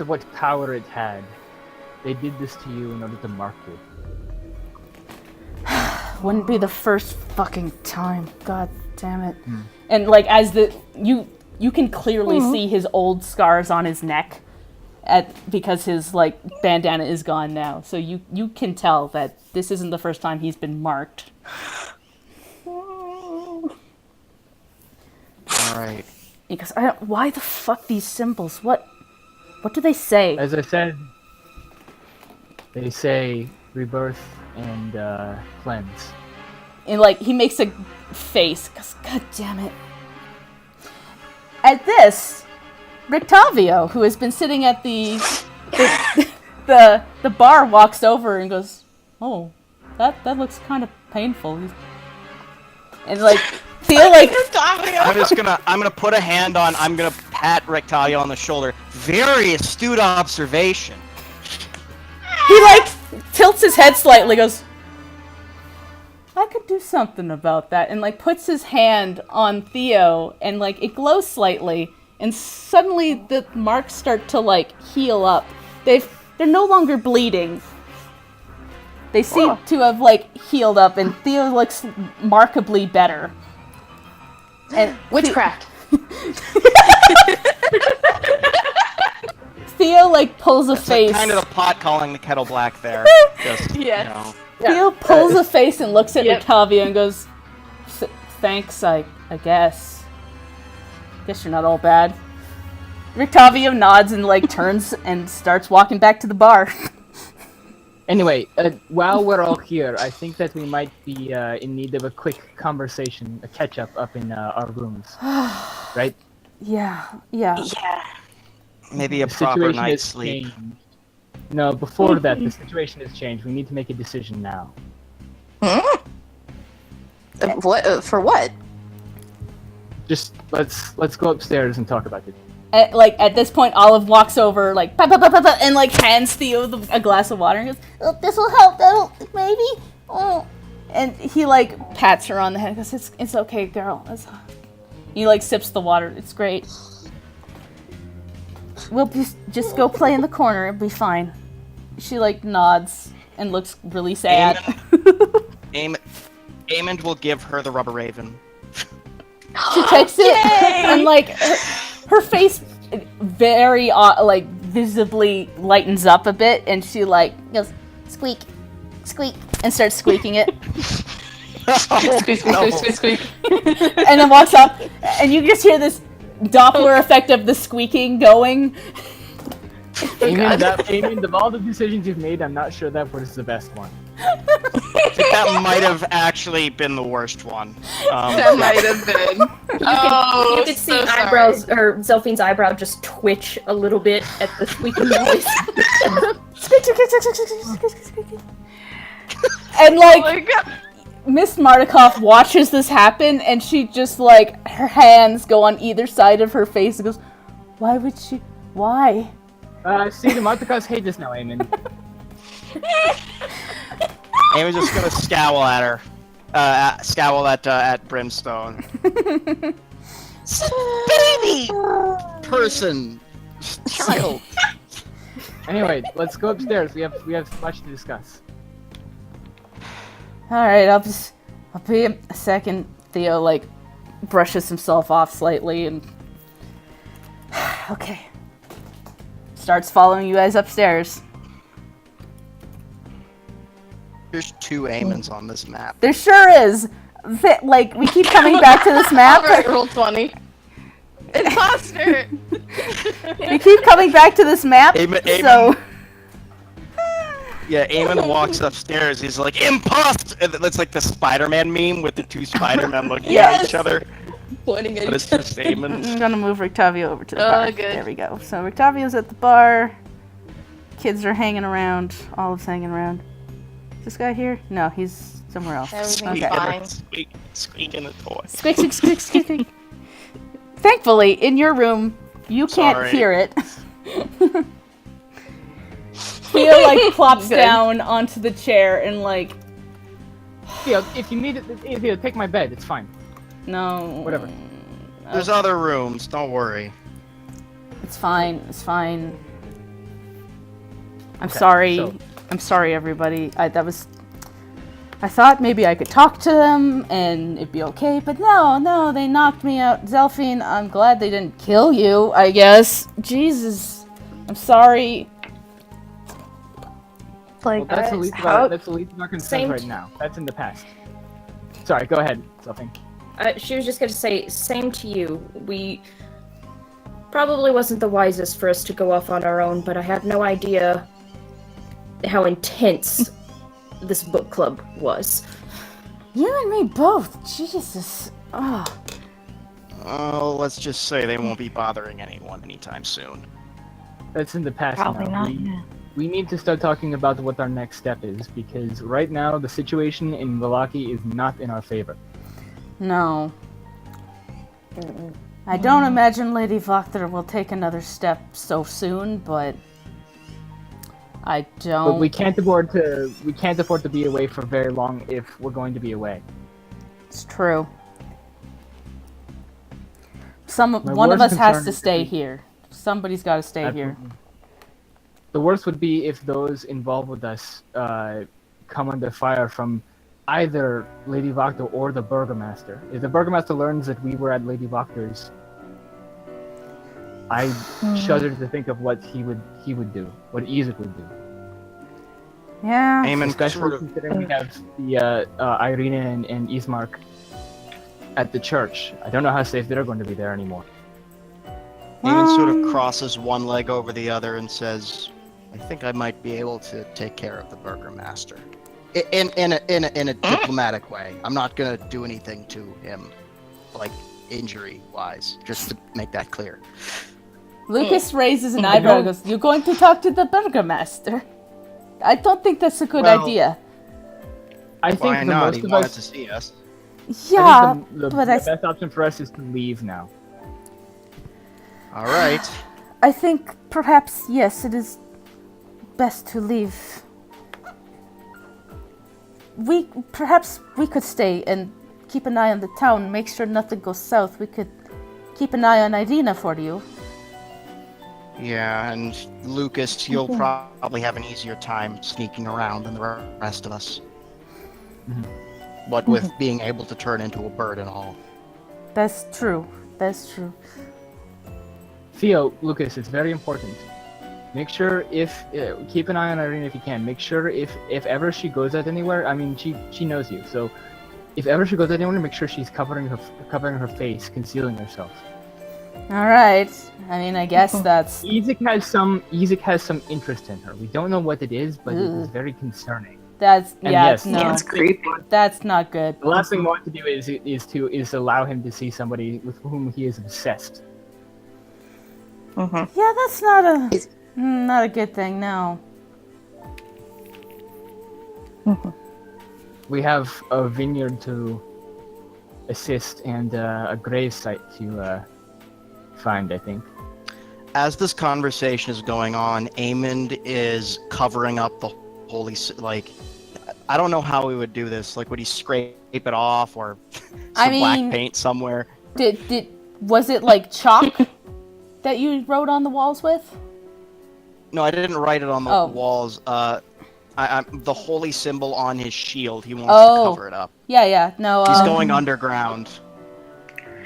what power it had, they did this to you in order to mark you. Wouldn't be the first fucking time. God damn it. And like as you can clearly see his old scars on his neck because his like bandana is gone now. So you can tell that this isn't the first time he's been marked. All right. Because why the fuck these symbols? What do they say? As I said, they say rebirth and cleanse. And like he makes a face because god damn it. At this, Rictavio, who has been sitting at the bar, walks over and goes, "Oh, that looks kind of painful." And like Theo like I'm gonna put a hand on. I'm gonna pat Rectalia on the shoulder. Very astute observation. he like tilts his head slightly, goes, I could do something about that, and like puts his hand on Theo, and like it glows slightly, and suddenly the marks start to like heal up. They're no longer bleeding. They seem to have like healed up, and Theo looks markedly better. And Witchcraft. Theo like pulls a face. Kind of the pot calling the kettle black there. Just, Yes. Theo pulls a face and looks at Yep. Octavia and goes, thanks, I guess. Guess you're not all bad. Octavia nods and like turns and starts walking back to the bar. Anyway, while we're all here, I think that we might be in need of a quick conversation, a catch-up up in our rooms. Right? Yeah. Yeah. maybe a The proper situation night's has sleep. changed. No, before that, the situation has changed. We need to make a decision now. What? For what? Just let's go upstairs and talk about it. At this point, Olive walks over, like, and like hands Theo a glass of water and goes, oh, this will help, that'll, maybe? Oh. And he like pats her on the head and goes, it's okay, girl. He like sips the water, it's great. We'll just go play in the corner, it'll be fine. She like nods and looks really sad. Amond will give her the rubber raven. She takes it and like her face very like visibly lightens up a bit, and she like goes squeak, squeak, and starts squeaking it, Squeak, squeak, squeak, squeak, squeak. and then walks up, and you just hear this Doppler effect of the squeaking going. Amond, of all the decisions you've made, I'm not sure that was the best one. I think that might have actually been the worst one. That might have been. You could see eyebrows, or Zelfine's eyebrow just twitch a little bit at the squeaking noise. Squeak, squeak, squeak, squeak, squeak, squeak, squeak. And like Miss Mardikoff watches this happen, and she just like her hands go on either side of her face and goes, "Why would she? Why?" See, the Martikas hate this now, Amond. Amond's just gonna scowl at her. Scowl at Brimstone. Baby! Person! Child! Anyway, let's go upstairs. We have much to discuss. All right, I'll be a second. Theo like brushes himself off slightly and okay, starts following you guys upstairs. There's 2 Amonds on this map. There sure is. Like we keep coming back to this map. Alright, roll 20. Imposter! We keep coming back to this map. So Yeah, Amon walks upstairs. He's like, imposter! It's like the Spider-Man meme with the 2 Spider-Men looking at each other. Pointing at But it's just Amon. I'm gonna move Rictavio over to the bar. good. There we go. So Rictavio's at the bar. Kids are hanging around. Olive's hanging around. Is this guy here? No, he's somewhere else. Everything's Okay. fine. Squeak in the toy. Squeak, squeak, squeak, squeak, squeak. Thankfully, in your room, you can't Sorry. hear it. Theo like plops Good. down onto the chair and like, Theo, if you need it, Theo, take my bed. It's fine. no. Whatever. There's other rooms, don't worry. It's fine. It's fine. I'm Okay, sorry. so- I'm sorry, everybody. I thought maybe I could talk to them and it'd be okay, but no, they knocked me out. Zelfine, I'm glad they didn't kill you, I guess. Jesus. I'm sorry. Well, Like, that's the least of our concerns Same right now. That's in the past. Sorry, go ahead, Zelfine. She was just gonna say, same to you. We probably wasn't the wisest for us to go off on our own, but I had no idea how intense this book club was. You and me both. Jesus. Oh. Oh, let's just say they won't be bothering anyone anytime soon. That's in the past Probably now. not. We need to start talking about what our next step is, because right now the situation in Vallaki is not in our favor. No. I don't imagine Lady Wachter will take another step so soon, but I don't. But we can't afford to be away for very long if we're going to be away. It's true. One of worst us has concern to is stay if here. Somebody's got to stay here. The worst would be if those involved with us come under fire from either Lady Wachter or the Burgomaster. If the Burgomaster learns that we were at Lady Wachter's, I shudder to think of what he would do, what Isak would do. Yeah. Eamon Especially sort of considering we have the Irina and Ismark at the church. I don't know how safe they're going to be there anymore. Eamon sort of crosses one leg over the other and says, "I think I might be able to take care of the Burgomaster, in a diplomatic way. I'm not gonna do anything to him, like injury-wise. Just to make that clear." Lucas raises an eyebrow and goes, "You're going to talk to the Burgomaster? I don't think that's a good idea." I think Why the not? most He of wanted us. to see us. Yeah, I think the but best option for us is to leave now. All right. I think perhaps, yes, it is best to leave. Perhaps we could stay and keep an eye on the town, make sure nothing goes south. We could keep an eye on Irina for you. Yeah, and Lucas, you'll probably have an easier time sneaking around than the rest of us. What with being able to turn into a bird and all. That's true. That's true. Theo, Lucas, it's very important. Make sure keep an eye on Irene if you can. Make sure if ever she goes out anywhere, I mean, she knows you, so if ever she goes out anywhere, make sure she's covering her face, concealing herself. All right. I mean, I guess that's. Isak has some interest in her. We don't know what it is, but it is very concerning. That's And yeah. yes, No, It's creepy. that's not good. the last thing we want to do is allow him to see somebody with whom he is obsessed. Yeah, that's not a good thing. No. We have a vineyard to assist and a grave site to find, I think. As this conversation is going on, Aemond is covering up the holy, I don't know how he would do this. Like, would he scrape it off or some black paint somewhere? Was it like chalk that you wrote on the walls with? No, I didn't write it on the Oh. walls. The holy symbol on his shield. He wants to cover it up. Yeah. No. He's going underground.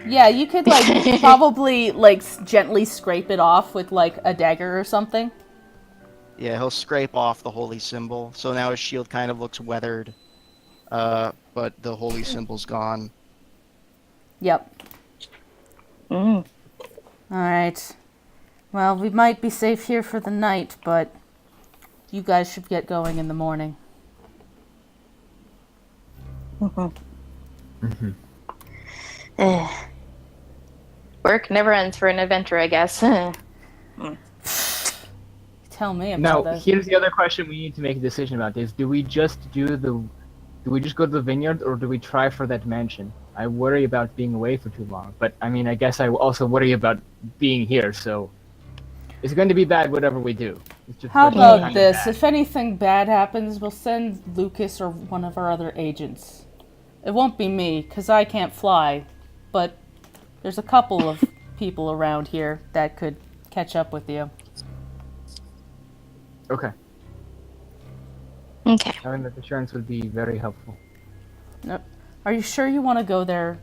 Yeah, you could like probably like gently scrape it off with like a dagger or something. Yeah, he'll scrape off the holy symbol. So now his shield kind of looks weathered. But the holy symbol's gone. Yep. All right. Well, we might be safe here for the night, but you guys should get going in the morning. Work never ends for an adventurer, I guess. Tell me Now, about that. here's the other question we need to make a decision about: is do we just go to the vineyard, or do we try for that mansion? I worry about being away for too long, but I mean, I guess I also worry about being here. So it's going to be bad, whatever we do. It's just How going to be about kinda this? bad. If anything bad happens, we'll send Lucas or one of our other agents. It won't be me, because I can't fly, but there's a couple of people around here that could catch up with you. Okay, Okay. having that assurance would be very helpful. No. Are you sure you want to go there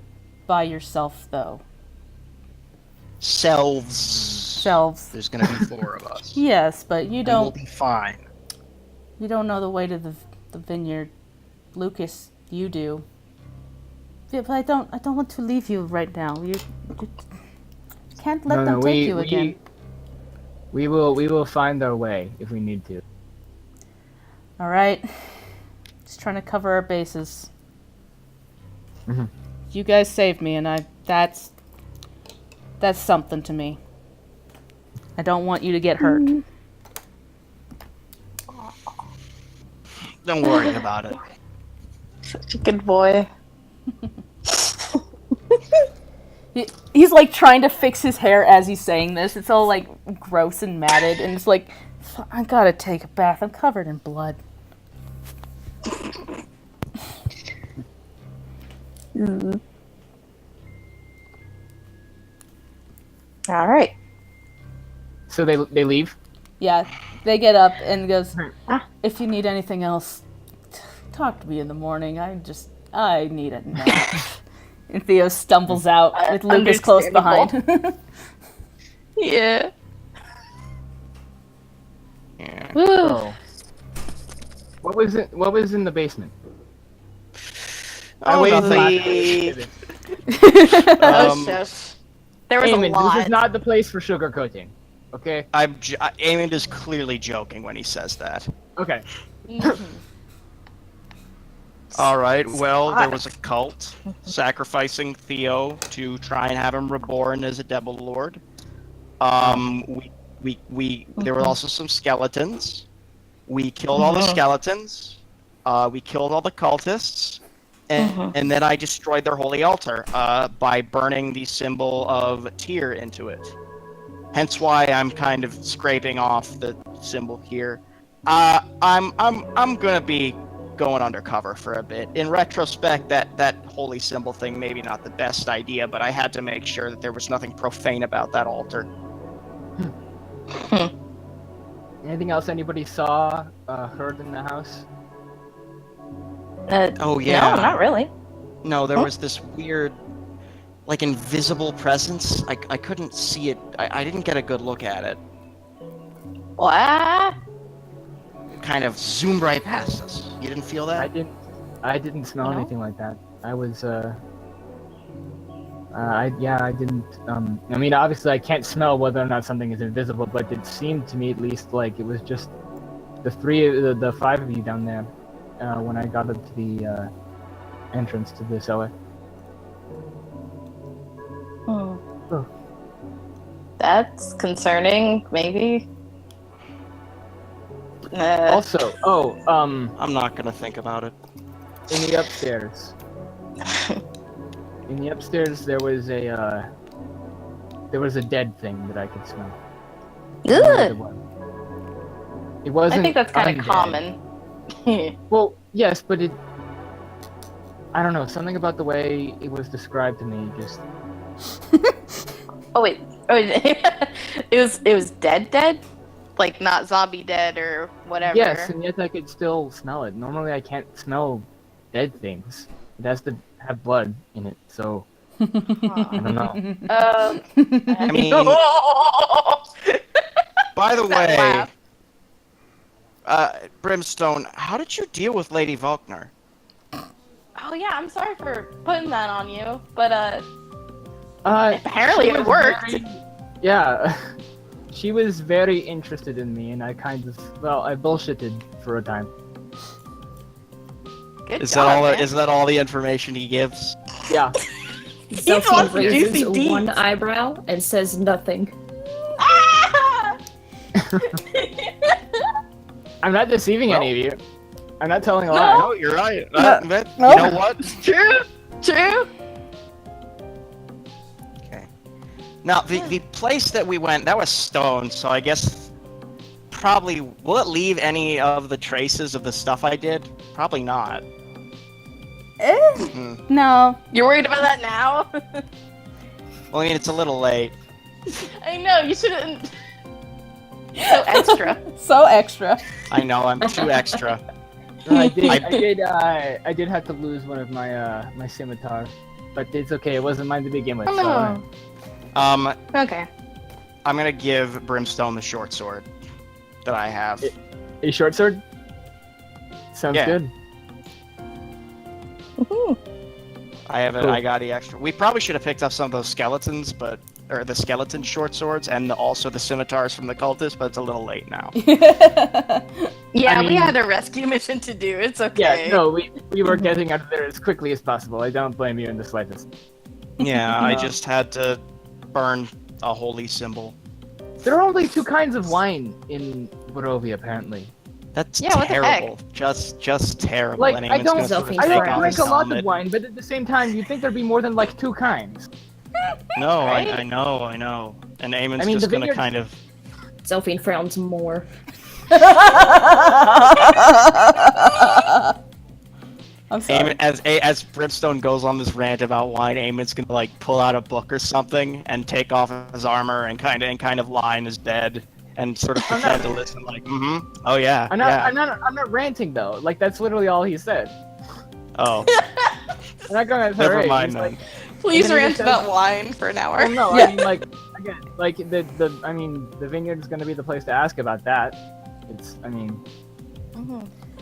by yourself, though? Selves. There's gonna be 4 of us. Yes, but you And we'll don't. be fine. You don't know the way to the vineyard. Lucas, you do. Yeah, but I don't want to leave you right now. You can't let them take you again. We will find our way if we need to. All right. Just trying to cover our bases. You guys saved me, and that's something to me. I don't want you to get hurt. Don't worry about it. Such a good boy. He's like trying to fix his hair as he's saying this. It's all like gross and matted, and it's like, I gotta take a bath. I'm covered in blood. All right. So they leave. Yeah, they get up and goes, Ah. if you need anything else, talk to me in the morning. I need a nap. And Theo stumbles out with Lucas close behind. Yeah. Yeah. Woo. Oh. What was in the basement? Oh, nothing. Um, Chef. There was Eamon, a lot. this is not the place for sugarcoating. Okay. Eamon is clearly joking when he says that. Okay. All right. Well, there was a cult sacrificing Theo to try and have him reborn as a devil lord. There were also some skeletons. We killed all the skeletons. We killed all the cultists, and then I destroyed their holy altar by burning the symbol of Tyr into it. Hence why I'm kind of scraping off the symbol here. I'm gonna be going undercover for a bit. In retrospect, that holy symbol thing maybe not the best idea, but I had to make sure that there was nothing profane about that altar. Anything else anybody saw, heard in the house? Oh yeah. No, not really. No, there was this weird, like, invisible presence. I couldn't see it. I didn't get a good look at it. What? Kind of zoomed right past us. You didn't feel that? I didn't smell No? anything like that. I was I didn't I mean obviously I can't smell whether or not something is invisible, but it seemed to me at least like it was just the five of you down there when I got up to the entrance to the cellar. Oh. That's concerning, maybe. Also, I'm not gonna think about it. in the upstairs. In the upstairs, there was a dead thing that I could smell. Good. It wasn't. I think that's kind of undead. common. Well, yes, but it. I don't know. Something about the way it was described to me just. Oh wait. it was dead, like not zombie dead or whatever. Yes, and yet I could still smell it. Normally, I can't smell dead things. It has to have blood in it, so I don't know. I mean, by the That way, laugh. Brimstone, how did you deal with Lady Wachter? Oh yeah, I'm sorry for putting that on you, but she apparently it was worked. Yeah, she was very interested in me, and I kind of I bullshitted for a time. Good Is job, that all? man. Is that all the information he gives? Yeah. Zelfie wants raises juicy deeds. one eyebrow and says nothing. Ah! I'm not deceiving any of you. I'm not telling a No. lie. No, you're right. No. You No. know what? True. Okay. Now, the place that we went, that was stone, so I guess probably, will it leave any of the traces of the stuff I did? Probably not. No. You're worried about that now? Well, I mean, it's a little late. I know, you shouldn't. So extra. So extra. I know, I'm too extra. No, I did have to lose one of my my scimitar, but it's okay. It wasn't mine to begin with. So, Okay. I'm gonna give Brimstone the short sword that I have. a short sword. Sounds Yeah. good. I have it. Cool. I got the extra. We probably should have picked up some of those skeletons, or the skeleton short swords, and also the scimitars from the cultists, but it's a little late now. Yeah, I we mean- had a rescue mission to do. It's okay. Yeah, no, we were getting out of there as quickly as possible. I don't blame you in the slightest. Yeah, I just had to burn a holy symbol. There are only two kinds of wine in Barovia, apparently. That's Yeah, what the heck? terrible. Just terrible. Like, And I Eamon's don't- gonna sort of I I take don't off drink his a lot of helmet. wine, but at the same time, you'd think there'd be more than like two kinds. No, Right? I know. And Eamon's I mean, just the gonna vineyard- kind of. Zelfine frowns more. I'm sorry. Eamon, as Brimstone goes on this rant about wine, Eamon's gonna like pull out a book or something and take off his armor and kind of lie in his bed and sort of pretend to listen. Like, oh yeah, I'm not. yeah. I'm not ranting though. Like that's literally all he said. Oh, I'm not going to. never mind then. Please And then he rant says- about wine for an hour. Well, no, Yeah. I mean like again, like the vineyard is going to be the place to ask about that. It's Mhm.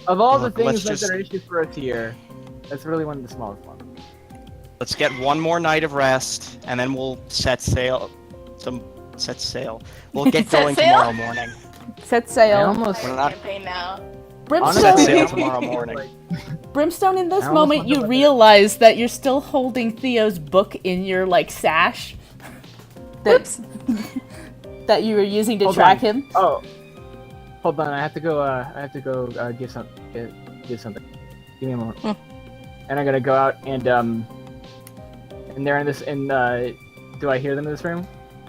of all the Look, things let's that are issues for us here, that's really one of the smallest ones. Let's get one more night of rest, and then we'll set sail. We'll get Set going sail? tomorrow morning. Set I sail. almost We're not Campaign now. honestly, set Brimstone. sail I tomorrow almost- morning. Brimstone, in this I almost moment, wonder you what realize that you're still holding Theo's book in your like sash. That, Oops. that you were using to Hold track on. him. Oh, hold on. I have to go. Give something. Give me a moment. And I'm gonna go out and they're in this. Do I hear them in this room?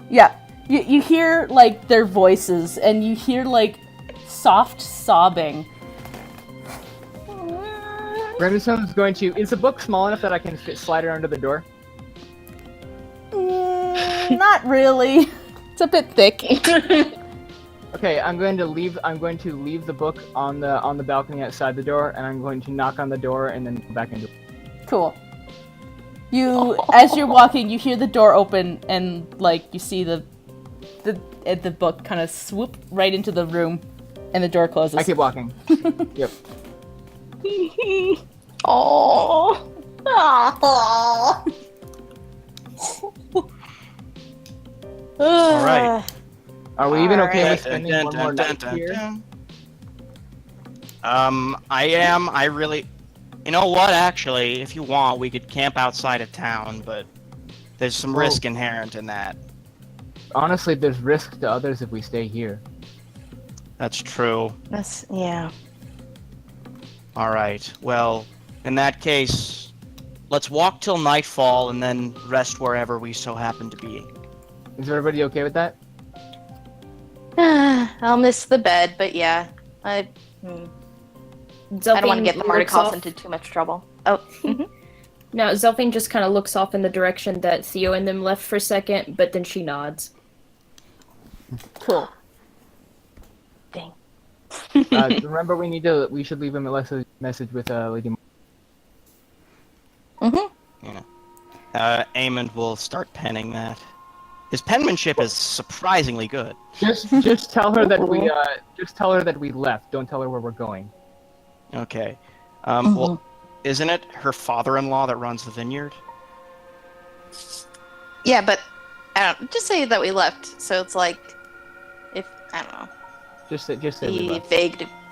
Yeah, you hear like their voices, and you hear like soft sobbing. Brimstone's going to. Is the book small enough that I can slide it under the door? Not really. It's a bit thick. Okay, I'm going to leave the book on the balcony outside the door, and I'm going to knock on the door and then go back into. Cool. As you're walking, you hear the door open, and like you see the book kind of swoop right into the room, and the door closes. I keep walking. Yep. Oh. All right. Are we even okay Alright. with spending one more night here? I am. I really. You know what? Actually, if you want, we could camp outside of town, but there's some Well- risk inherent in that. Honestly, there's risk to others if we stay here. That's true. Yeah. All right. Well, in that case, let's walk till nightfall and then rest wherever we so happen to be. Is everybody okay with that? I'll miss the bed, but yeah. I don't want to get the Mordecai into too much trouble. Oh. No, Zelfine just kind of looks off in the direction that Theo and them left for a second, but then she nods. Cool. Dang. Remember, we should leave him a message with Lady. Eamon will start penning that. His penmanship is surprisingly good. Just tell her that we left. Don't tell her where we're going. Okay. Well, isn't it her father-in-law that runs the vineyard? Yeah, but I don't just say that we left. So it's like, if I don't know, Just say we be left.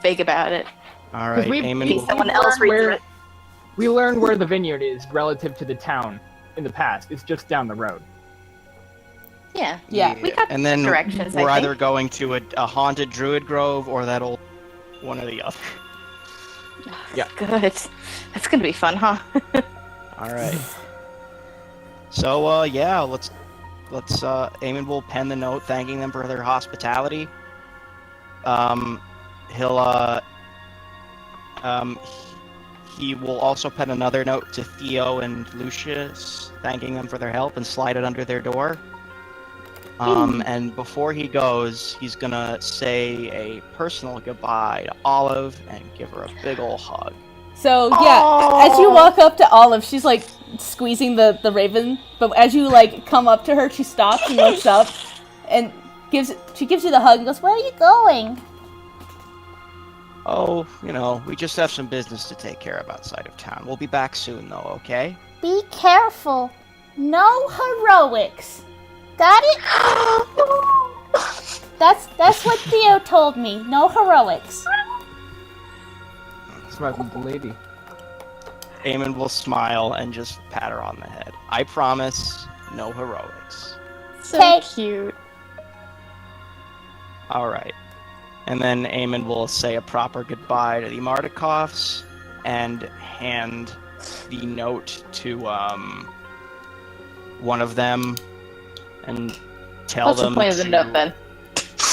vague about it. All right. we've- Eamon Maybe will... someone else reads it. We learned where the vineyard is relative to the town in the past. It's just down the road. Yeah. Yeah. We got And then directions, I we're think. either going to a haunted druid grove or that old one or the other. Yeah. Good. That's gonna be fun, huh? All right. So yeah, let's Eamon will pen the note thanking them for their hospitality. He will also pen another note to Theo and Lucius thanking them for their help and slide it under their door. And before he goes, he's gonna say a personal goodbye to Olive and give her a big ol' hug. So yeah, as you walk up to Olive, she's like squeezing the raven, but as you like come up to her, she stops and looks up and gives you the hug and goes, "Where are you going?" Oh, we just have some business to take care of outside of town. We'll be back soon, though, okay? Be careful. No heroics. Got it? That's what Theo told me. No heroics. Smart little lady. Eamon will smile and just pat her on the head. I promise, no heroics. So Okay. cute. All right. And then Eamon will say a proper goodbye to the Mardikovs and hand the note to one of them and tell What's the them point of the to- note then?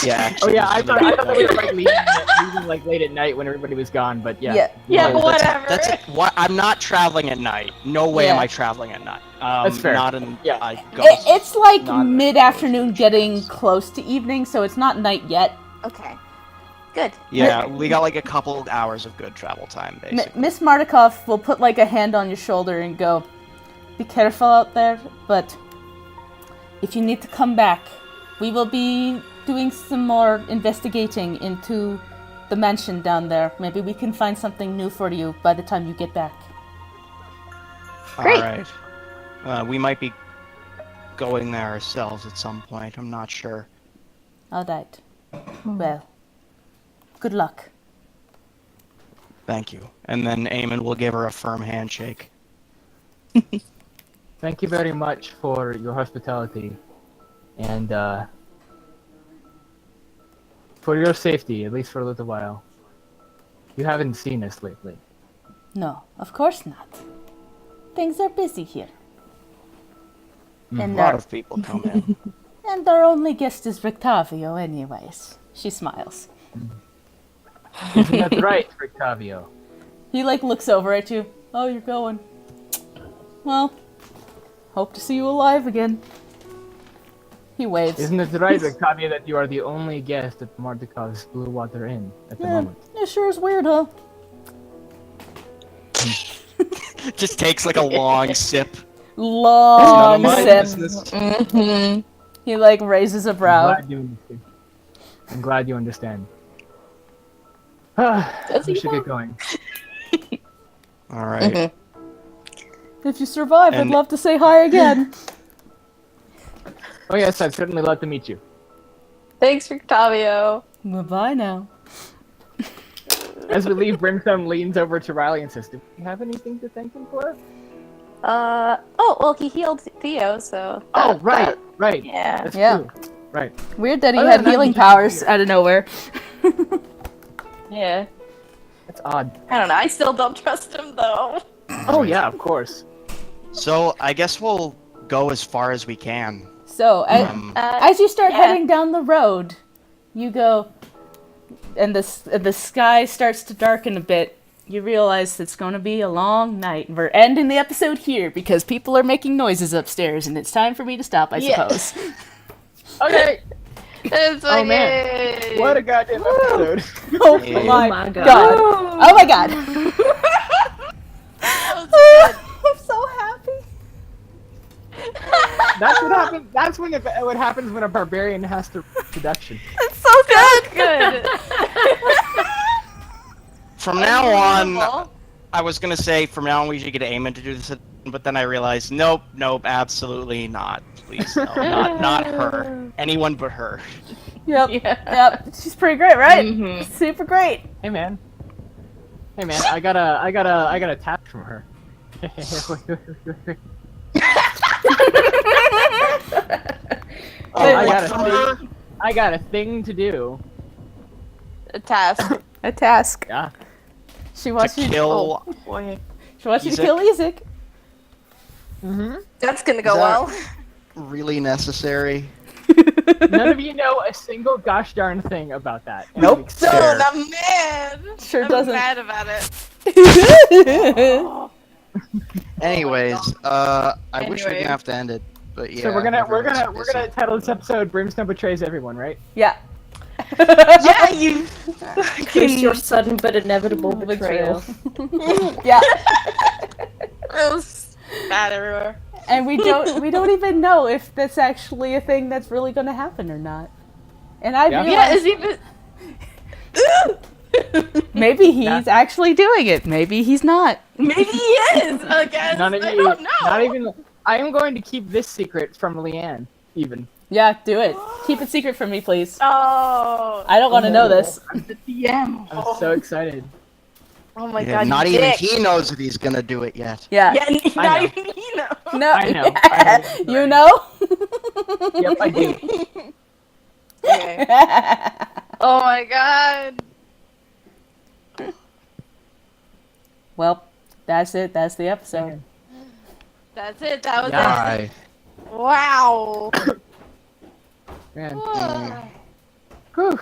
Yeah. Oh actually, yeah, I just thought leave we it were like leaving like late at night when everybody was gone, but yeah. Yeah. Yeah, No, but that's- whatever. That's it. What? I'm not traveling at night. No way am Yeah. I traveling at night. That's fair. Not in. Yeah. Ghost. It's like Not- mid-afternoon getting close to evening, so it's not night yet. Okay. Good. Yeah, we got like a couple of hours of good travel time, basically. Miss Mardikoff will put like a hand on your shoulder and go, "Be careful out there, but if you need to come back, we will be doing some more investigating into the mansion down there. Maybe we can find something new for you by the time you get back." Great. All right. We might be going there ourselves at some point. I'm not sure. All right. Well, good luck. Thank you. And then Eamon will give her a firm handshake. Thank you very much for your hospitality, and for your safety, at least for a little while. You haven't seen us lately. No, of course not. Things are busy here. A And lot our, of people come in. and our only guest is Rictavio anyways. She smiles. Isn't that right, Rictavio? He like looks over at you. "Oh, you're going. Well, hope to see you alive again." He waves. Isn't it right, Rictavio, that you are the only guest at Mardikov's Blue Water Inn at the Yeah, moment? it sure is weird, huh? Just takes like a long sip. Long None of my sip. business. Mm-hmm. He like raises a brow. I'm glad you understand. We should get going. All right. Mm-hmm. If you survive, I'd And- love to say hi again. Oh yes, I'd certainly love to meet you. Thanks, Octavio. Bye now. As we leave, Brimstone leans over to Riley and says, "Do you have anything to thank him for?" Oh, well, he healed Theo, so. Oh, right. Yeah. That's Yeah. true. Right. Weird that he Other had than that, healing he's just powers weird. out of nowhere. Yeah. That's odd. I don't know. I still don't trust him, though. Oh yeah, of course. So I guess we'll go as far as we can. So, as you start yeah. heading down the road, you go, and the sky starts to darken a bit. You realize it's going to be a long night. We're ending the episode here because people are making noises upstairs, and it's time for me to stop, I Yeah. suppose. Okay. It's Oh, like, man. yay. What a goddamn episode. Oh Yeah. my my god. God. Oh my god. That was good. I'm so happy. That's what happens. That's when what happens when a barbarian has to seduction. It's so good. Good. From now on, Unbelievable. I was gonna say from now on we should get Eamon to do this, but then I realized, nope, absolutely not. Please, no, not her. Anyone but her. Yep. Yeah. Yep. She's pretty great, right? Mhm. Super great. Hey man. I got a tap from her. Wait, I what got from a her? thing. I got a thing to do. A task. A task. Yeah. She wants To you. kill. Oh, boy. She wants you to Ezek? kill Ezek. That's gonna go Is that- well. Really necessary. None of you know a single gosh darn thing about that. And Nope. I'm So scared. I'm mad. Sure I'm doesn't. mad about it. Anyways, I wish we Anyway. didn't have to end it, but yeah. So we're gonna everyone's busy. title this episode "Brimstone Betrays Everyone," right? Yeah. Yeah, you. Here's your sudden but inevitable betrayal. Yeah. It was bad everywhere. And we don't even know if that's actually a thing that's really going to happen or not. And I Yeah. Yeah, realized is even. maybe he's actually doing it. Maybe he's not. Maybe he is. I guess. None of I you. don't know. Not even. I am going to keep this secret from Leanne. Even. Yeah, do it. Keep it secret from me, please. Oh. I don't want to know this. DM. I'm so excited. Oh my Yeah, god. not you even dick. he knows that he's gonna do it yet. Yeah. Yeah, I not know. even he knows. No. I know. I know. You know? Yep, I do. Okay. Oh my god. Well, that's it. That's the episode. That's it. That was Yeah. Bye. Wow. Man. Whew.